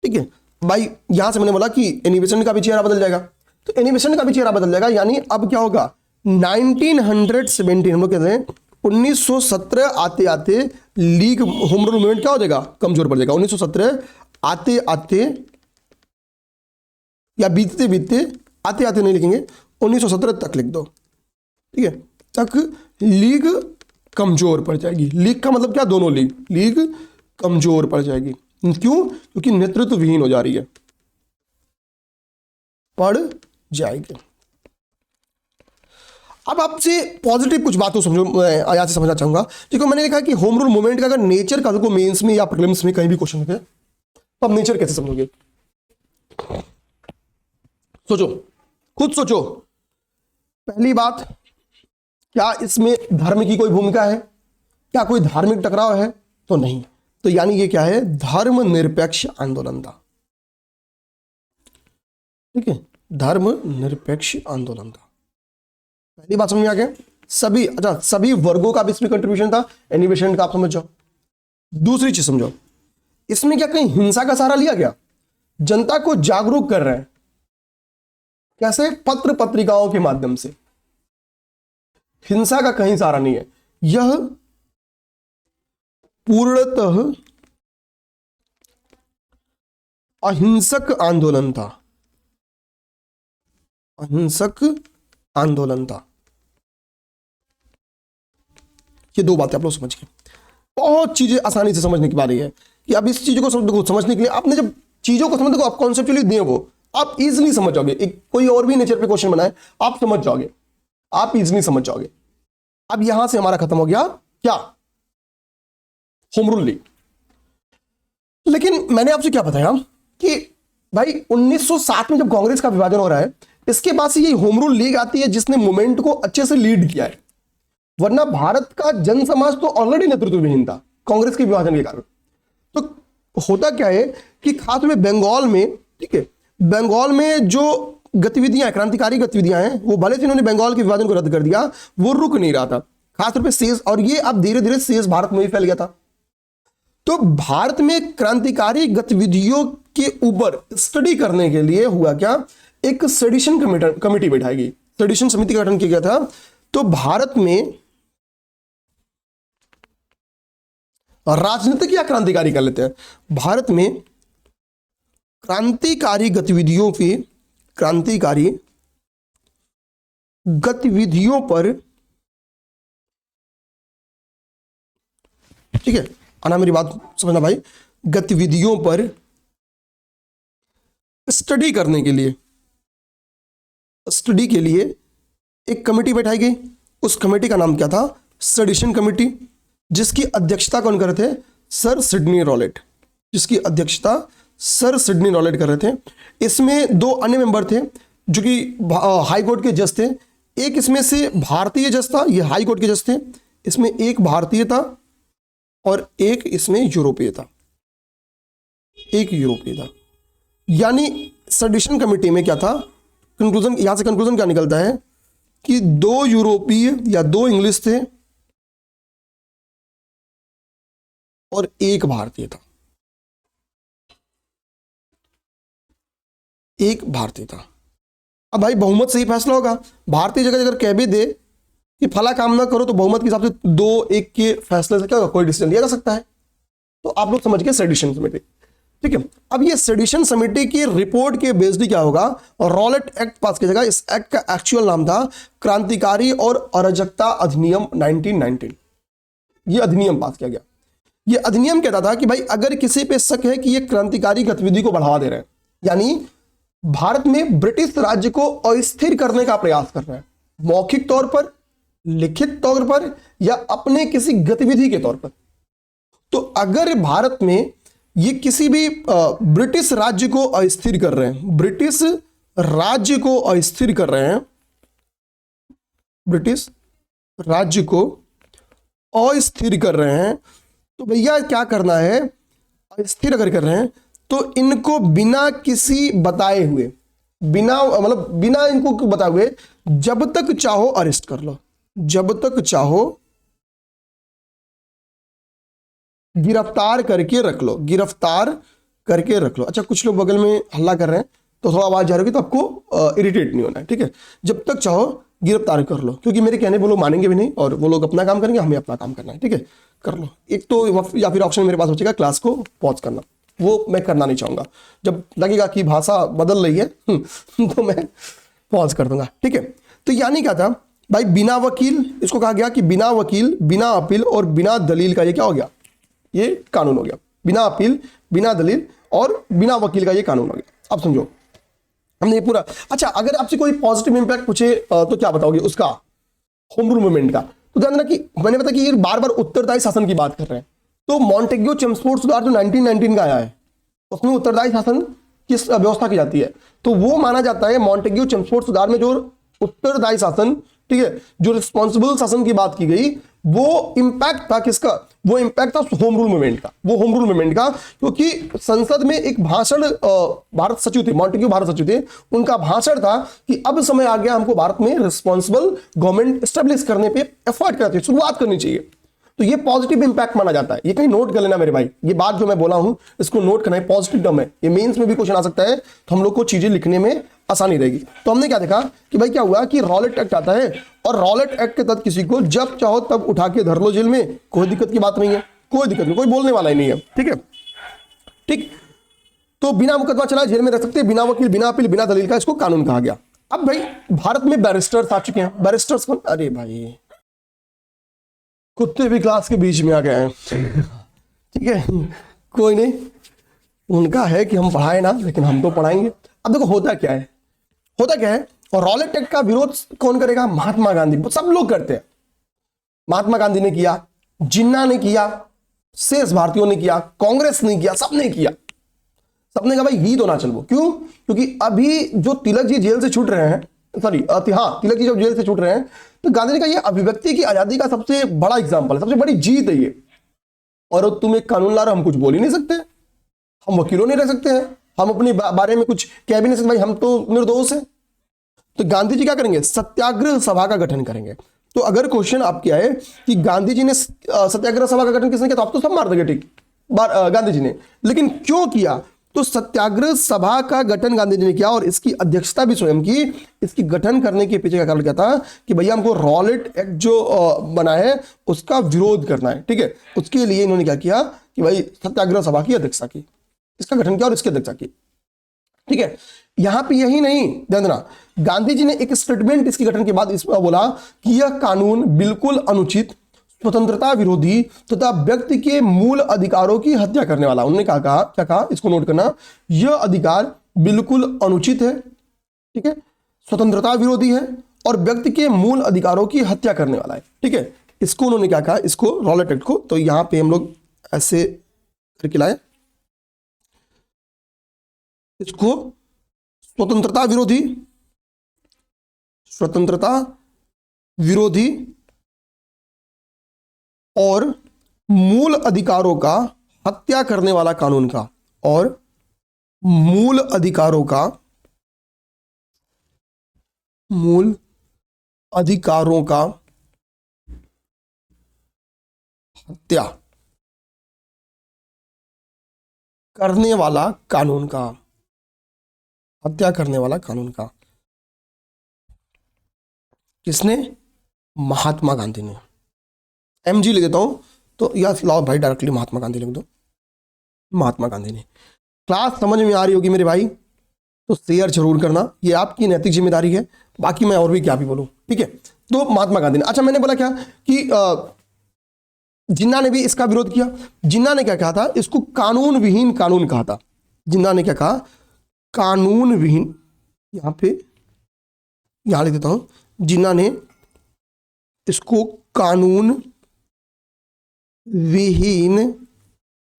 ठीक है भाई। यहां से मैंने बोला कि एनी बेसेंट का भी चेहरा बदल जाएगा, तो एनी बेसेंट का भी चेहरा बदल जाएगा। यानी अब क्या होगा? 1917, हम लोग कहते हैं 1917 आते आते लीग होम रूल मूवमेंट क्या हो जाएगा? कमजोर पड़ जाएगा। 1917 आते आते या बीतते बीतते, आते आते नहीं लिखेंगे, 1917 तक लिख दो, ठीक है, तक लीग कमजोर पड़ जाएगी। लीग का मतलब क्या? दोनों लीग, लीग कमजोर पड़ जाएगी। क्यों? क्योंकि नेतृत्व विहीन हो जा रही है, पड़ जाएगी। अब आपसे पॉजिटिव कुछ बातों समझो, यहाँ से समझना चाहूंगा। देखो मैंने लिखा कि होम रूल मूवमेंट का अगर नेचर का को मेंस में या प्रीलिम्स में कहीं भी क्वेश्चन होते तो आप नेचर कैसे समझोगे? सोचो, खुद सोचो। पहली बात, क्या इसमें धर्म की कोई भूमिका है? क्या कोई धार्मिक टकराव है? तो नहीं। तो यानी ये क्या है? धर्म निरपेक्ष आंदोलन था, ठीक है, धर्म निरपेक्ष आंदोलन था। पहली बात समझ में आ गया? सभी, अच्छा, सभी वर्गों का भी इसमें कंट्रीब्यूशन था, एनी बेसेंट का, आप समझ जाओ। दूसरी चीज समझो, इसमें क्या कहीं हिंसा का सहारा लिया गया? जनता को जागरूक कर रहे हैं, कैसे? पत्र पत्रिकाओं के माध्यम से। हिंसा का कहीं सहारा नहीं है, यह पूर्णतः अहिंसक आंदोलन था, अहिंसक आंदोलन था। ये दो बातें आप लोग समझ गए। बहुत चीजें आसानी से समझने की बात है कि अब इस चीजों को समझने के लिए आपने जब चीजों को समझने को आप कॉन्सेप्चुअली दिए, वो आप इजीली समझ जाओगे। एक कोई और भी नेचर पे क्वेश्चन बनाए, आप समझ जाओगे, आप इजीली समझ जाओगे। अब यहां से हमारा खत्म हो गया क्या? Home rule league. लेकिन मैंने आपसे क्या बताया कि भाई 1907 में जब कांग्रेस का विभाजन हो रहा है, इसके बाद से ये होम रूल लीग आती है जिसने मूवमेंट को अच्छे से लीड किया है। वरना भारत का जन समाज तो ऑलरेडी नेतृत्व विहीन था कांग्रेस के विभाजन के कारण। तो होता क्या है कि खास में बंगाल में, ठीक है, बंगाल में जो गतिविधियां, क्रांतिकारी गतिविधियां हैं, वो भले से इन्होंने बंगाल के विभाजन को रद्द कर दिया, वो रुक नहीं रहा था, खासतौर पर शेष, और ये अब धीरे धीरे शेष भारत में भी फैल गया था। तो भारत में क्रांतिकारी गतिविधियों इसके ऊपर स्टडी करने के लिए हुआ क्या, एक सेडिशन कमेटी बैठाई गई, सेडिशन समिति का गठन किया गया था। तो भारत में राजनीतिक या क्रांतिकारी कर लेते हैं, भारत में क्रांतिकारी गतिविधियों पर, ठीक है, आना मेरी बात समझना भाई, गतिविधियों पर स्टडी करने के लिए, स्टडी के लिए एक कमेटी बैठाई गई। उस कमेटी का नाम क्या था, सेडिशन कमेटी, जिसकी अध्यक्षता कौन कर रहे थे, सर सिडनी रॉलेट, जिसकी अध्यक्षता सर सिडनी रॉलेट कर रहे थे। इसमें दो अन्य मेंबर थे जो कि हाई कोर्ट के जज थे, एक इसमें से भारतीय जज था, ये हाई कोर्ट के जज थे, इसमें एक भारतीय था और एक इसमें यूरोपीय था, एक यूरोपीय था। यानी सेडिशन कमेटी में क्या था, कंक्लूजन, यहां से कंक्लूजन क्या निकलता है कि दो यूरोपीय या दो इंग्लिश थे और एक भारतीय था, एक भारतीय था। अब भाई बहुमत से ही फैसला होगा, भारतीय जगह अगर कह भी दे कि फला काम ना करो तो बहुमत के हिसाब से 2-1 के फैसले से क्या होगा, कोई डिसीजन लिया जा सकता है। तो आप लोग समझ गए सेडिशन कमेटी, ठीक है। अब ये सेडिशन समिति की रिपोर्ट के बेस्ड क्या होगा, रॉलेट एक्ट पास किया जाएगा। इस एक्ट का एक्चुअल नाम था क्रांतिकारी और अराजकता अधिनियम 1919। ये अधिनियम पास किया गया। ये अधिनियम कहता था कि भाई अगर किसी पे शक है कि ये क्रांतिकारी गतिविधि को बढ़ावा दे रहे हैं, यानी भारत में ब्रिटिश राज्य को अस्थिर करने का प्रयास कर रहे हैं, मौखिक तौर पर, लिखित तौर पर या अपने किसी गतिविधि के तौर पर, तो अगर भारत में ये किसी भी ब्रिटिश राज्य को अस्थिर कर रहे हैं, ब्रिटिश राज्य को अस्थिर कर रहे हैं, ब्रिटिश राज्य को अस्थिर कर रहे हैं, तो भैया क्या करना है, अस्थिर अगर कर रहे हैं तो इनको बिना किसी बताए हुए, बिना मतलब बिना इनको बताए हुए, जब तक चाहो अरेस्ट कर लो, जब तक चाहो गिरफ्तार करके रख लो, गिरफ्तार करके रख लो। अच्छा, कुछ लोग बगल में हल्ला कर रहे हैं तो थोड़ा आवाज जा रही होगी तो आपको इरिटेट नहीं होना है, ठीक है। जब तक चाहो गिरफ्तार कर लो, क्योंकि मेरे कहने वो लोग मानेंगे भी नहीं और वो लोग अपना काम करेंगे, हमें अपना काम करना है, ठीक है। कर लो, एक तो या फिर ऑप्शन मेरे पास बचेगा क्लास को पॉज करना, वो मैं करना नहीं चाहूंगा। जब लगेगा कि भाषा बदल रही है तो मैं पॉज कर दूंगा, ठीक है। तो यानी क्या था भाई, बिना वकील, इसको कहा गया कि बिना वकील, बिना अपील और बिना दलील का ये क्या हो गया, ये कानून हो गया। बिना अपील, बिना दलील और बिना वकील का ये कानून हो गया। अब समझो हमने ये पूरा। अच्छा, अगर आपसे कोई पॉजिटिव इंपैक्ट पूछे तो क्या बताओगे उसका, होम रूल मूवमेंट का? तो ध्यान देना कि मैंने बताया कि ये बार बार उत्तरदायी शासन की बात कर रहे हैं। तो मॉन्टेग्यू चेम्सफोर्ड सुधार जो 1919 का आया है, उसमें उत्तरदायी शासन किस व्यवस्था की जाती है, तो वो माना जाता है मॉन्टेग्यू चेम्सफोर्ड सुधार में जो उत्तरदायी शासन, ठीक है, जो रिस्पॉन्सिबल शासन की बात की गई, वो इंपैक्ट था किसका, वो इंपैक्ट था होम रूल मूवमेंट का, वो होम रूल मूवमेंट का। क्योंकि संसद में एक भाषण, भारत सचिव थे, मॉन्टेग्यू भारत सचिव थे, उनका भाषण था कि अब समय आ गया हमको भारत में रिस्पॉन्सिबल गवर्नमेंट एस्टेब्लिश करने पे एफर्ट करते, शुरुआत करनी चाहिए। तो ये पॉजिटिव इंपैक्ट माना जाता है। ये कहीं नोट कर लेना मेरे भाई, ये बात जो मैं बोला हूं इसको नोट करना है, पॉजिटिव टर्म है, ये मेंस में भी क्वेश्चन आ सकता है, तो हम लोग को चीजें लिखने में आसानी रहेगी। तो हमने क्या देखा कि भाई क्या हुआ कि रॉलेट एक्ट आता है और रॉलेट एक्ट के तहत किसी को जब चाहो तब उठा के धर लो जेल में, कोई दिक्कत की बात नहीं है, कोई दिक्कत नहीं, कोई बोलने वाला ही नहीं है, ठीक है, ठीक। तो बिना मुकदमा चलाए जेल में रह सकते, बिना वकील, बिना अपील, बिना दलील का, इसको कानून कहा गया। अब भाई भारत में बैरिस्टर्स आ चुके हैं। बैरिस्टर्स कौन? अरे भाई कुत्ते भी क्लास के बीच में आ गए हैं, ठीक है, कोई नहीं, उनका है कि हम पढ़ाए ना, लेकिन हम तो पढ़ाएंगे। अब देखो होता क्या है, होता क्या है, और रॉलेट एक्ट का विरोध कौन करेगा? महात्मा गांधी, सब लोग करते हैं। महात्मा गांधी ने किया, जिन्ना ने किया, शेष भारतीयों ने किया, कांग्रेस ने किया, सबने किया। सबने कहा भाई ही तो ना चलो। क्यों? क्योंकि अभी जो तिलक जी जेल से छूट रहे हैं, सॉरी हाँ, तिलक जी जब जेल से छूट रहे हैं, तो गांधी जी का ये अभिव्यक्ति की आजादी का सबसे बड़ा एग्जाम्पल है, सबसे बड़ी जीत है ये। और तुम एक कानून ला रहे हो, हम कुछ बोल ही नहीं सकते, हम वकीलों नहीं रह सकते हैं, हम अपने बारे में कुछ कह भी नहीं सकते, भाई हम तो निर्दोष हैं। तो गांधी जी क्या करेंगे? सत्याग्रह सभा का गठन करेंगे। तो अगर क्वेश्चन आपके आए कि गांधी जी ने सत्याग्रह सभा का गठन किसने किया, तो आप तो सब मार देंगे, ठीक, गांधी जी ने। लेकिन क्यों किया? तो सत्याग्रह सभा का गठन गांधी जी ने किया और इसकी अध्यक्षता भी स्वयं की। इसकी गठन करने के पीछे का कारण क्या था कि भैया हमको रॉलेट एक्ट जो बना है उसका विरोध करना है, ठीक है। उसके लिए इन्होंने क्या किया कि भाई सत्याग्रह सभा की अध्यक्षता की, इसका गठन किया और इसकी अध्यक्षता की, ठीक है। यहां पे यही नहीं, ध्यान देना, गांधी जी ने एक स्टेटमेंट इसके गठन के बाद इसमें बोला कि यह कानून बिल्कुल अनुचित, स्वतंत्रता विरोधी तथा व्यक्ति के मूल अधिकारों की हत्या करने वाला। उन्होंने कहा क्या कहा, इसको नोट करना, यह अधिकार बिल्कुल अनुचित है, ठीक है, स्वतंत्रता विरोधी है और व्यक्ति के मूल अधिकारों की हत्या करने वाला है, ठीक है। इसको उन्होंने क्या कहा, इसको रॉलेट एक्ट को, तो यहां पे हम लोग ऐसे करके लाए, इसको स्वतंत्रता विरोधी, स्वतंत्रता विरोधी और मूल अधिकारों का हत्या करने वाला कानून का, और मूल अधिकारों का, मूल अधिकारों का हत्या करने वाला कानून का, हत्या करने वाला कानून का। किसने? महात्मा गांधी ने। एमजी लिख देता हूं तो या लाओ भाई डायरेक्टली महात्मा गांधी लिख दो, महात्मा गांधी ने। क्लास समझ में आ रही होगी मेरे भाई तो शेयर जरूर करना, ये आपकी नैतिक जिम्मेदारी है, बाकी मैं और भी क्या भी बोलूं, ठीक है। तो महात्मा गांधी ने, अच्छा मैंने बोला क्या कि जिन्ना ने भी इसका विरोध किया। जिन्ना ने क्या कहा था, इसको कानून विहीन कानून कहा था। जिन्ना ने क्या कहा, कानून विहीन, यहां पे यहां लिख देता हूं, जिन्ना ने इसको कानून विहीन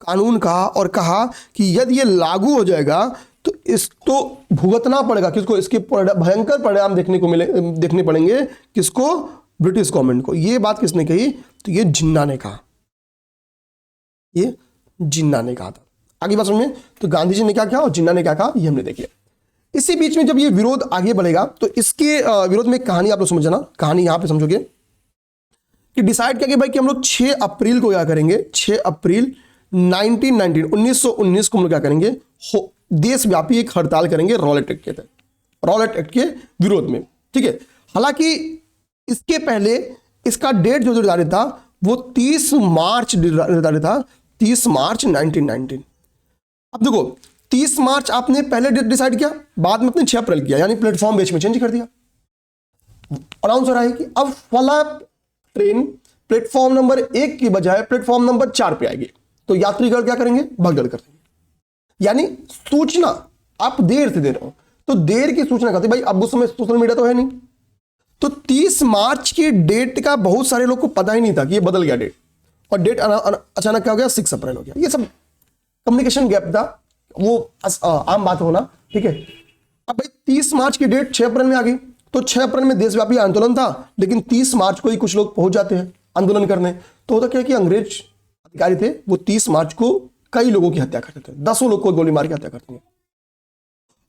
कानून कहा और कहा कि यदि ये लागू हो जाएगा तो इसको भुगतना पड़ेगा, किसको, इसके भयंकर परिणाम देखने पड़ेंगे, किसको, ब्रिटिश गवर्नमेंट को। ये बात किसने कही, तो ये जिन्ना ने कहा, ये जिन्ना ने कहा था। आगे बात समझ में, तो गांधी जी ने क्या कहा और जिन्ना ने क्या कहा, ये हमने देख लिया। इसी बीच में जब ये विरोध आगे बढ़ेगा तो इसके विरोध में कहानी आप लोग समझना, कहानी यहां पे समझोगे कि डिसाइड किया कि भाई कि हम लोग 6 अप्रैल को क्या करेंगे, 6 अप्रैल 1919 को हम लोग क्या करेंगे, देशव्यापी एक हड़ताल करेंगे रॉलेट एक्ट के तहत, रॉलेट एक्ट के विरोध में, ठीक है। हालांकि इसके पहले इसका डेट जो निर्धारित था वो 30 मार्च निर्धारित था, 30 मार्च 1919। अब देखो 30 मार्च आपने पहले डेट डिसाइड किया, बाद में अपने 6 अप्रैल किया, यानी प्लेटफॉर्म बेच में चेंज कर दिया। अनाउंस हो रहा है कि अब वाला ट्रेन प्लेटफॉर्म नंबर 1 की बजाय प्लेटफॉर्म नंबर 4 पे आएगी, तो यात्रीगण क्या करेंगे, भगदड़ कर देंगे। यानी सूचना आप देर से दे रहे हो, तो देर की सूचना करते भाई, अब उस समय सोशल मीडिया तो है नहीं, तो 30 मार्च की डेट का बहुत सारे लोग को पता ही नहीं था कि ये बदल गया डेट, और डेट अचानक क्या हो गया, 6 अप्रैल हो गया। ये सब कम्युनिकेशन गैप था, वो आम बात होना, ठीक है। अब भाई 30 मार्च की डेट 6 अप्रैल में आ गई, तो 6 अप्रैल में देशव्यापी आंदोलन था, लेकिन 30 मार्च को ही कुछ लोग पहुंच जाते हैं आंदोलन करने। तो होता क्या कि अंग्रेज अधिकारी थे वो 30 मार्च को कई लोगों की हत्या करते थे, 10 लोग को गोली मार के हत्या करते हैं।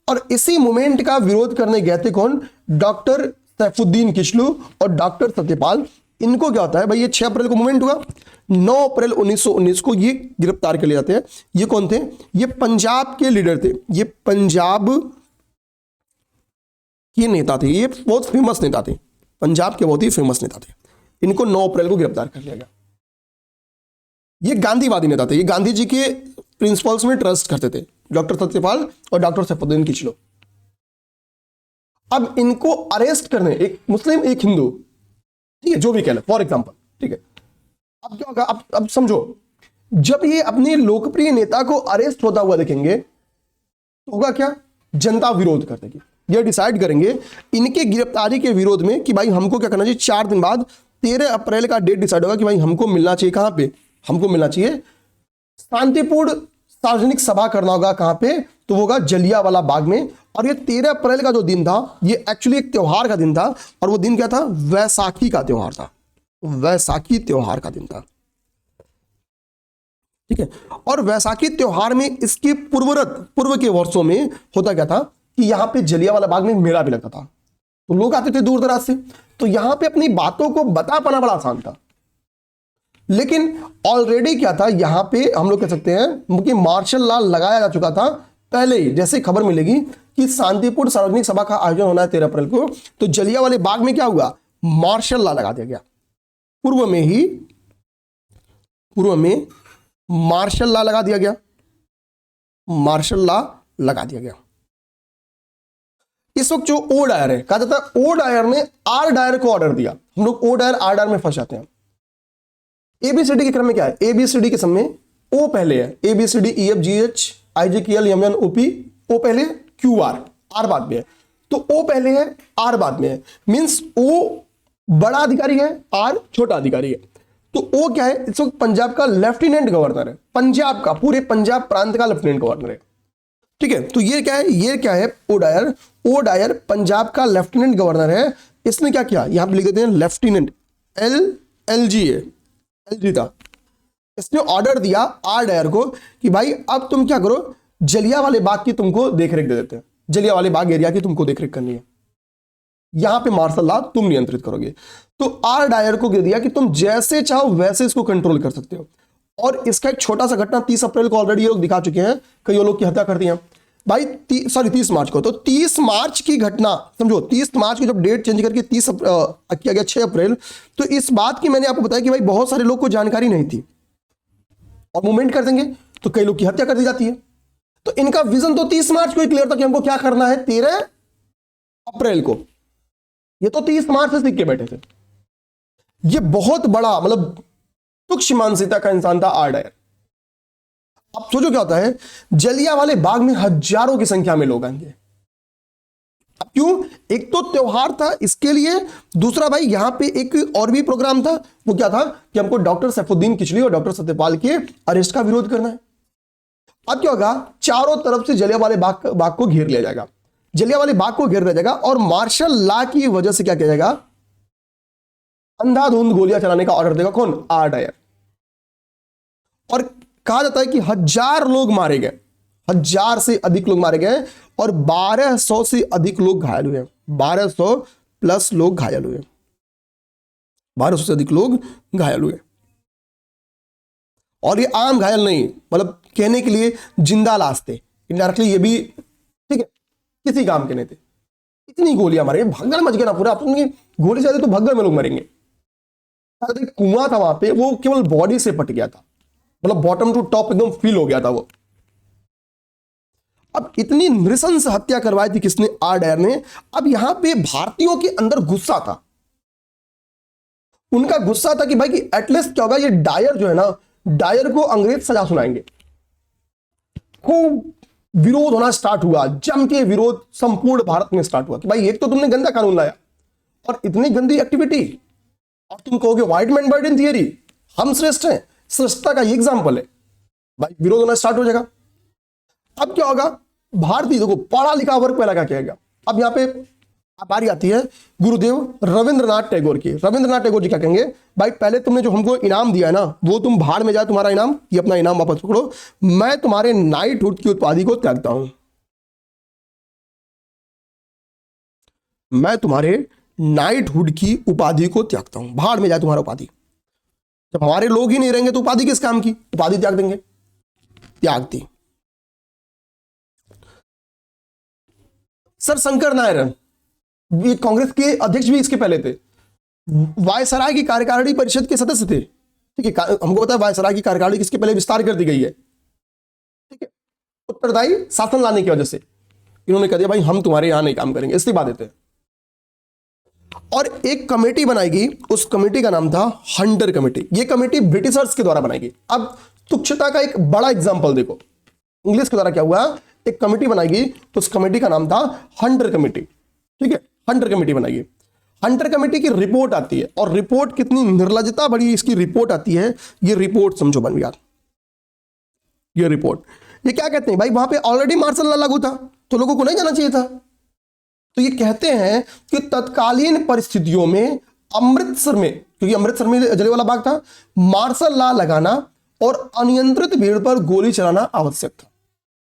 और इसी मूवमेंट का विरोध करने गए थे कौन, डॉक्टर सैफुद्दीन किचलू और डॉक्टर सत्यपाल। इनको क्या होता है भाई, ये 6 अप्रैल को मूवमेंट हुआ, 9 अप्रैल 1919 को ये गिरफ्तार कर लिए जाते हैं। ये कौन थे, ये पंजाब के लीडर थे, ये पंजाब के नेता थे, ये बहुत फेमस नेता थे, पंजाब के बहुत ही फेमस नेता थे। इनको 9 अप्रैल को गिरफ्तार कर लिया गया। ये गांधीवादी नेता थे, ये गांधी जी के प्रिंसिपल्स में ट्रस्ट करते थे, डॉक्टर सत्यपाल और डॉक्टर सैफुद्दीन किचलू। अब इनको अरेस्ट करने, एक मुस्लिम एक हिंदू, ठीक है, जो भी कह ले फॉर एग्जांपल, ठीक है। अब क्या होगा, अब समझो, जब ये अपने लोकप्रिय नेता को अरेस्ट होता हुआ देखेंगे तो होगा क्या, जनता विरोध कर देगी। ये डिसाइड करेंगे इनके गिरफ्तारी के विरोध में कि भाई हमको क्या करना चाहिए। 4 दिन बाद 13 अप्रैल का डेट डिसाइड होगा कि भाई हमको मिलना चाहिए, कहां पे, हमको मिलना चाहिए शांतिपूर्ण सार्वजनिक सभा करना होगा, कहां पे, तो वो होगा जलियांवाला बाग में। और ये 13 अप्रैल का जो दिन था ये एक्चुअली एक त्योहार का दिन था, और वो दिन क्या था, वैसाखी का त्योहार था, वैसाखी त्योहार का दिन था, ठीक है। और वैसाखी त्योहार में इसके पूर्व के वर्षों में होता क्या था कि यहां पे जलियांवाला बाग में मेला भी लगता था, तो लोग आते थे दूर दराज से, तो यहां पे अपनी बातों को बता पाना बड़ा आसान था। लेकिन ऑलरेडी क्या था, यहां पे हम लोग कह सकते हैं कि मार्शल लॉ लगाया जा चुका था पहले ही जैसे खबर मिलेगी कि शांतिपूर्ण सार्वजनिक सभा का आयोजन होना है 13 अप्रैल को, तो जलियांवाले बाग में क्या हुआ, मार्शल लॉ लगा दिया गया। पूर्व में मार्शल लॉ लगा दिया गया, मार्शल लॉ लगा दिया गया। इस वक्त जो ओ डायर है, कहा जाता है ओ डायर ने आर डायर को ऑर्डर दिया। हम लोग ओ डायर आर डायर में फंस जाते हैं। एबीसीडी के क्रम में क्या है, एबीसीडी के समय ओ पहले है, A B C D E F G H I J K L M N O P, O पहले, क्यू आर, आर बाद में है। तो ओ पहले है, आर बाद में है, मींस ओ बड़ा अधिकारी है, आर छोटा अधिकारी है। तो ओ क्या है, इस वक्त पंजाब का लेफ्टिनेंट गवर्नर है, पंजाब का, पूरे पंजाब प्रांत का लेफ्टिनेंट गवर्नर है। ठीक है, तो ये क्या है O Dyer. O Dyer Punjab का लेफ्टिनेंट गवर्नर है। इसने क्या किया, यहां पे लिख देते हैं लेफ्टिनेंट, एल जी है, एल जी था। इसने ऑर्डर दिया आर डायर को कि भाई अब तुम क्या करो, जलियांवाले बाग की तुमको देखरेख दे देते हैं, जलियांवाले बाग एरिया की तुमको देखरेख करनी है, यहां पे मार्शल लॉ तुम नियंत्रित करोगे। तो आर डायर को कह दिया कि तुम जैसे चाहो वैसे इसको कंट्रोल कर सकते हो। और इसका एक छोटा सा घटना 30 अप्रैल को ऑलरेडी ये लोग दिखा चुके हैं, कई लोग की हत्या कर दी है भाई, 30 मार्च को। तो 30 मार्च की घटना समझो, 30 मार्च की जब डेट चेंज करके 30 किया गया 6 अप्रैल, तो इस बात की मैंने आपको बताया कि भाई बहुत सारे लोग को जानकारी नहीं थी, और मूवमेंट कर देंगे तो कई लोग की हत्या कर दी जाती है। तो इनका विजन तो 30 मार्च को ही क्लियर था कि हमको क्या करना है 13 अप्रैल को। ये तो 30 मार्च से सीख के बैठे थे। ये बहुत बड़ा मतलब तुच्छ मानसिकता का इंसान था आर डायर। अब सोचो क्या होता है, जलियांवाले बाग में हजारों की संख्या में लोग आएंगे। अब क्यों, एक तो त्योहार था इसके लिए, दूसरा भाई यहां पे एक और भी प्रोग्राम था। वो क्या था कि हमको डॉक्टर सैफुद्दीन किचली और डॉक्टर सत्यपाल के अरेस्ट का विरोध करना है। अब क्या होगा, चारों तरफ से जलियांवाले बाग को घेर लिया जाएगा, जलियांवाले बाग को घेर लिया जाएगा, और मार्शल लॉ की वजह से क्या किया जाएगा, अंधाधुंध गोलियां चलाने का ऑर्डर देगा कौन, आर डायर। और कहा जाता है कि 1000 लोग मारे गए, 1000 से अधिक लोग मारे गए, और 1200 से अधिक लोग घायल हुए, 1200 प्लस लोग घायल हुए, 1200 से अधिक लोग घायल हुए। और ये आम घायल नहीं, मतलब कहने के लिए जिंदा लाश थे, इनडायरेक्टली ये भी ठीक है किसी काम के नहीं थे। इतनी गोलियां मारे, भगदड़ मच गया ना पूरा। गोली चलती तो भगदड़ में लोग मरेंगे। कुआं था वहां पे, वो केवल बॉडी से पट गया था, मतलब बॉटम टू टॉप एकदम फील हो गया था वो। अब इतनी नृशंस हत्या करवाई थी किसने, आर डायर ने। अब यहां पे भारतीयों के अंदर गुस्सा था, उनका गुस्सा था कि भाई कि एटलीस्ट क्या होगा, ये डायर जो है ना, डायर को अंग्रेज सजा सुनाएंगे। खूब विरोध होना स्टार्ट हुआ, जम के विरोध संपूर्ण भारत में स्टार्ट हुआ कि भाई एक तो तुमने गंदा कानून लाया और इतनी गंदी एक्टिविटी, और तुम कहोगे व्हाइट मैन बर्डन थियरी, हम श्रेष्ठ हैं, श्रेष्ठता का ये एग्जाम्पल है। भाई विरोध होना स्टार्ट हो जाएगा। अब क्या होगा, भारतीय देखो पढ़ा लिखा वर्ग पहला क्या किया गया। अब यहां पे बारी आती है गुरुदेव रविंद्रनाथ टैगोर की। रविंद्रनाथ टैगोर जी क्या कहेंगे, भाई पहले तुमने जो हमको इनाम दिया है ना, वो तुम भाड़ में जाए, तुम्हारा इनाम, ये अपना इनाम वापस पकड़ो, मैं तुम्हारे नाइटहुड की उपाधि को त्यागता हूं, मैं तुम्हारे नाइटहुड की उपाधि को त्यागता हूं, भाड़ में जाए तुम्हारा उपाधि। जब हमारे लोग ही नहीं रहेंगे तो उपाधि किस काम की, उपाधि त्याग देंगे, त्याग दी। सर शंकर नारायण कांग्रेस के अध्यक्ष भी इसके पहले थे, वायसराय की कार्यकारिणी परिषद के सदस्य थे। ठीक है, हमको पता है वायसराय की कार्यकारिणी किसके पहले विस्तार कर दी गई है। ठीक है, उत्तरदायी शासन लाने की वजह से इन्होंने कह दिया भाई हम तुम्हारे यहां नहीं काम करेंगे, इस्तीफा देते हैं। और एक कमेटी बनाएगी, उस कमेटी का नाम था हंटर कमेटी। ये कमेटी ब्रिटिशर्स के द्वारा बनाएगी। अब तुच्छता का एक बड़ा एग्जांपल देखो, इंग्लिश के द्वारा क्या हुआ, एक कमेटी बनाएगी, उस कमेटी का नाम था हंटर कमेटी। ठीक है, हंटर कमेटी बनाएगी। हंटर कमेटी की रिपोर्ट आती है, और रिपोर्ट कितनी निर्लजता बड़ी इसकी रिपोर्ट आती है। ये रिपोर्ट समझो बन यार, ये रिपोर्ट ये क्या कहते हैं, भाई वहां पे ऑलरेडी मार्शल लॉ लागू था तो लोगों को नहीं जाना चाहिए था। तो ये कहते हैं कि तत्कालीन परिस्थितियों में अमृतसर में, क्योंकि अमृतसर में जलियांवाला बाग था, मार्शल लॉ लगाना और अनियंत्रित भीड़ पर गोली चलाना आवश्यक था।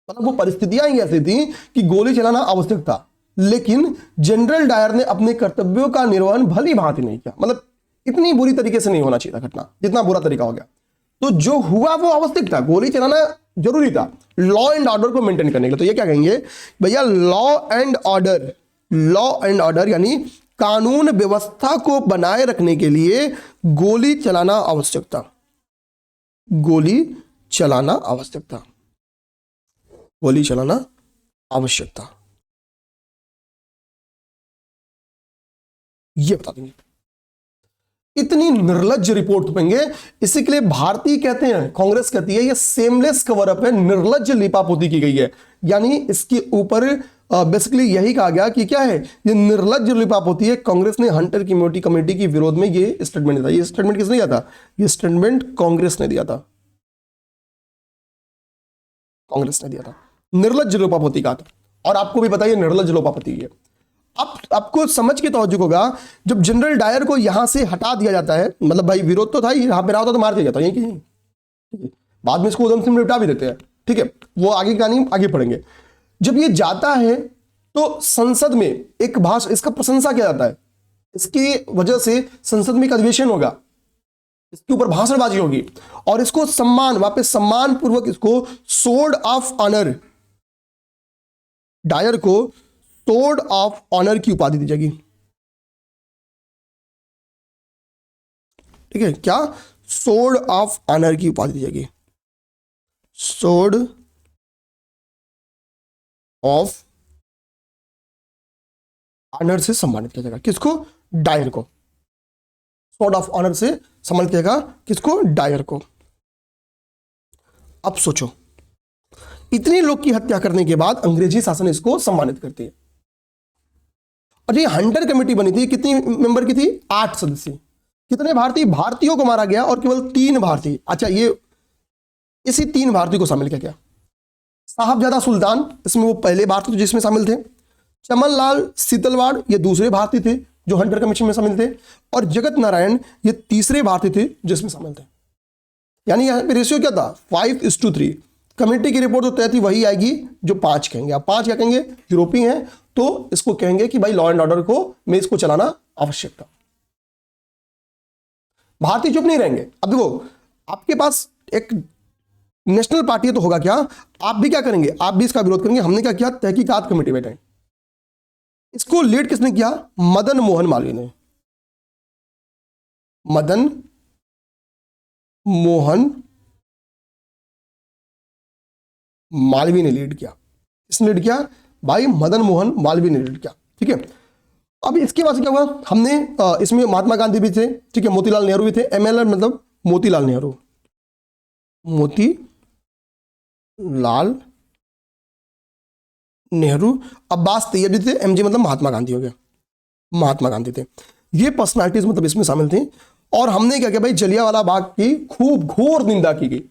मतलब वो परिस्थितियां ही ऐसी थी कि गोली चलाना आवश्यक था, लेकिन जनरल डायर ने अपने कर्तव्यों का निर्वहन भली भांति नहीं किया। मतलब इतनी बुरी तरीके से नहीं होना चाहिए था घटना, जितना बुरा तरीका हो गया। तो जो हुआ वो आवश्यक था, गोली चलाना जरूरी था लॉ एंड ऑर्डर को मेंटेन करने के लिए। तो ये क्या कहेंगे भैया, लॉ एंड ऑर्डर यानी कानून व्यवस्था को बनाए रखने के लिए गोली चलाना आवश्यक था, गोली चलाना आवश्यक था, गोली चलाना आवश्यक था, ये बता देंगे। इतनी निर्लज्ज रिपोर्ट पाएंगे, इसी के लिए भारतीय कहते हैं, कांग्रेस कहती है ये सेमलेस कवर अप है, निर्लज्ज लिपापोती की गई है। यानी इसके ऊपर बेसिकली यही कहा गया कि क्या है, ये निर्लज्ज लिपापोती है। कांग्रेस ने हंटर कमेटी के विरोध में ये स्टेटमेंट दिया। ये स्टेटमेंट किसने दिया था? ये स्टेटमेंट कांग्रेस ने दिया था, कांग्रेस ने दिया था। निर्लज्ज लिपापोती कहा था, और आपको भी बताइए निर्लज्ज लिपापोती है। अब आपको समझ के तवज्जुह होगा, जब जनरल डायर को यहां से हटा दिया जाता है, मतलब भाई विरोध तो था ही, यहां पे रहा होता तो मार दिया जाता, यही कि नहीं, ठीक है। बाद में इसको उधम सिंह निपटा भी देते हैं, ठीक है, वो आगे की कहानी आगे पढ़ेंगे। जब ये जाता है तो संसद में एक भाषण, इसका प्रशंसा किया जाता है, इसकी वजह से संसद में एक अधिवेशन होगा, इसके ऊपर भाषणबाजी होगी, और इसको सम्मान, वापस सम्मान पूर्वक इसको सोर्ड ऑफ ऑनर, डायर को सोर्ड ऑफ ऑनर की उपाधि दी जाएगी। ठीक है, क्या? सोर्ड ऑफ ऑनर की उपाधि दी जाएगी, सोर्ड ऑफ ऑनर से सम्मानित किया जाएगा। किसको? डायर को। सोर्ड ऑफ ऑनर से सम्मानित किया जाएगा किसको? डायर को। अब सोचो, इतने लोग की हत्या करने के बाद अंग्रेजी शासन इसको सम्मानित करती है। और ये हंटर कमेटी बनी थी, कितनी मेंबर की थी? 8 सदस्य। कितने भारतीयों को मारा गया, और केवल 3 भारतीय। अच्छा, ये इसी 3 भारतीयों को शामिल किया गया। साहबजादा सुल्तान, इसमें वो पहले भारतीय थे जिसमें शामिल थे। चमन लाल सीतलवाड़, ये दूसरे भारतीय थे जो हंटर कमीशन में शामिल थे। और जगत नारायण, ये तीसरे भारतीय थे जिसमें शामिल थे। यानी यहाँ पे रेशियो क्या था? 5:3। कमेटी की रिपोर्ट जो तय थी वही आएगी जो 5 कहेंगे। आप 5 क्या कहेंगे? यूरोपीय हैं, तो इसको कहेंगे कि भाई लॉ एंड ऑर्डर को में इसको चलाना आवश्यक था। भारतीय चुप नहीं रहेंगे। अब देखो, आपके पास एक नेशनल पार्टी है तो होगा क्या, आप भी क्या करेंगे? आप भी इसका विरोध करेंगे। हमने क्या किया? तहकीकात कमेटी बैठाई। इसको लीड किसने किया? मदन मोहन मालवीय ने। मदन मोहन मालवीय ने लीड किया। किसने लीड किया? भाई मदन मोहन मालवीय ने लीड किया। ठीक है, अब इसके बाद क्या हुआ? हमने इसमें महात्मा गांधी भी थे, ठीक है, मोतीलाल नेहरू भी थे। MLN मतलब मोतीलाल नेहरू, मोतीलाल नेहरू। अब्बास तैयब भी थे। MG मतलब महात्मा गांधी हो गया, महात्मा गांधी थे। ये पर्सनालिटीज मतलब इसमें शामिल थी। और हमने क्या किया भाई? जलियांवाला बाग की खूब घोर निंदा की गई,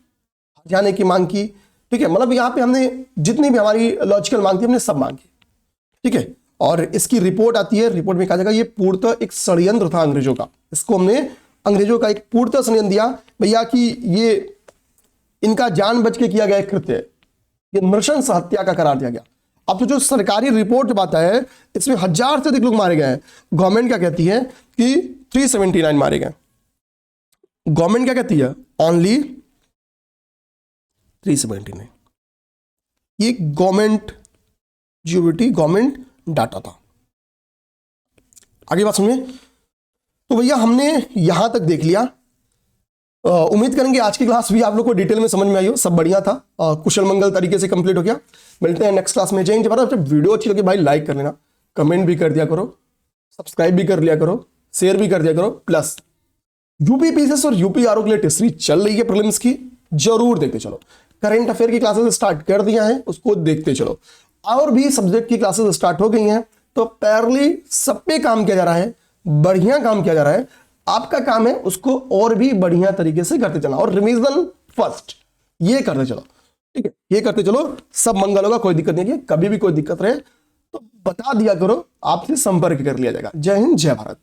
जाने की मांग की। ठीक है, मतलब यहां पे हमने जितनी भी हमारी लॉजिकल मांग थी हमने सब मांगी। ठीक है, और इसकी रिपोर्ट आती है। रिपोर्ट में कहा जाएगा ये पूर्णतः एक षड्यंत्र था अंग्रेजों का। इसको हमने अंग्रेजों का एक पूर्णतः षड्यंत्र दिया भैया कि ये इनका जानबूझ के किया गया कृत्य, ये नृशंस हत्या का करार दिया गया। अब तो जो सरकारी रिपोर्ट जब आता है इसमें 1000 से अधिक लोग मारे गए हैं। गवर्नमेंट क्या कहती है कि 379 मारे गए। गवर्नमेंट क्या कहती है? ओनली 379। ये गवर्नमेंट जीओटी, गवर्नमेंट डाटा था। आगे बात सुनिए। तो भैया हमने यहां तक देख लिया। उम्मीद करेंगे आज की क्लास भी आप लोग को डिटेल में समझ में आई हो, सब बढ़िया था, कुशल मंगल तरीके से कंप्लीट हो गया। मिलते हैं नेक्स्ट क्लास में। जय हिंद जय भारत। जब वीडियो अच्छी लगे भाई लाइक कर लेना, कमेंट भी कर दिया करो, सब्सक्राइब भी कर लिया करो, शेयर भी कर दिया करो। प्लस यूपी पीसीएस और यूपीआरओ के लिए टेस्ट सीरीज चल रही है प्रीलिम्स की, जरूर देखते चलो। करंट अफेयर की क्लासेस स्टार्ट कर दिया है, उसको देखते चलो। और भी सब्जेक्ट की क्लासेस स्टार्ट हो गई हैं, तो पैरेलली सब पे काम किया जा रहा है, बढ़िया काम किया जा रहा है। आपका काम है उसको और भी बढ़िया तरीके से करते चलना, और रिवीजन फर्स्ट ये करते चलो। ठीक है, ये करते चलो, सब मंगल होगा, कोई दिक्कत नहीं है। कभी भी कोई दिक्कत रहे तो बता दिया करो, आपसे संपर्क कर लिया जाएगा। जय हिंद जय भारत।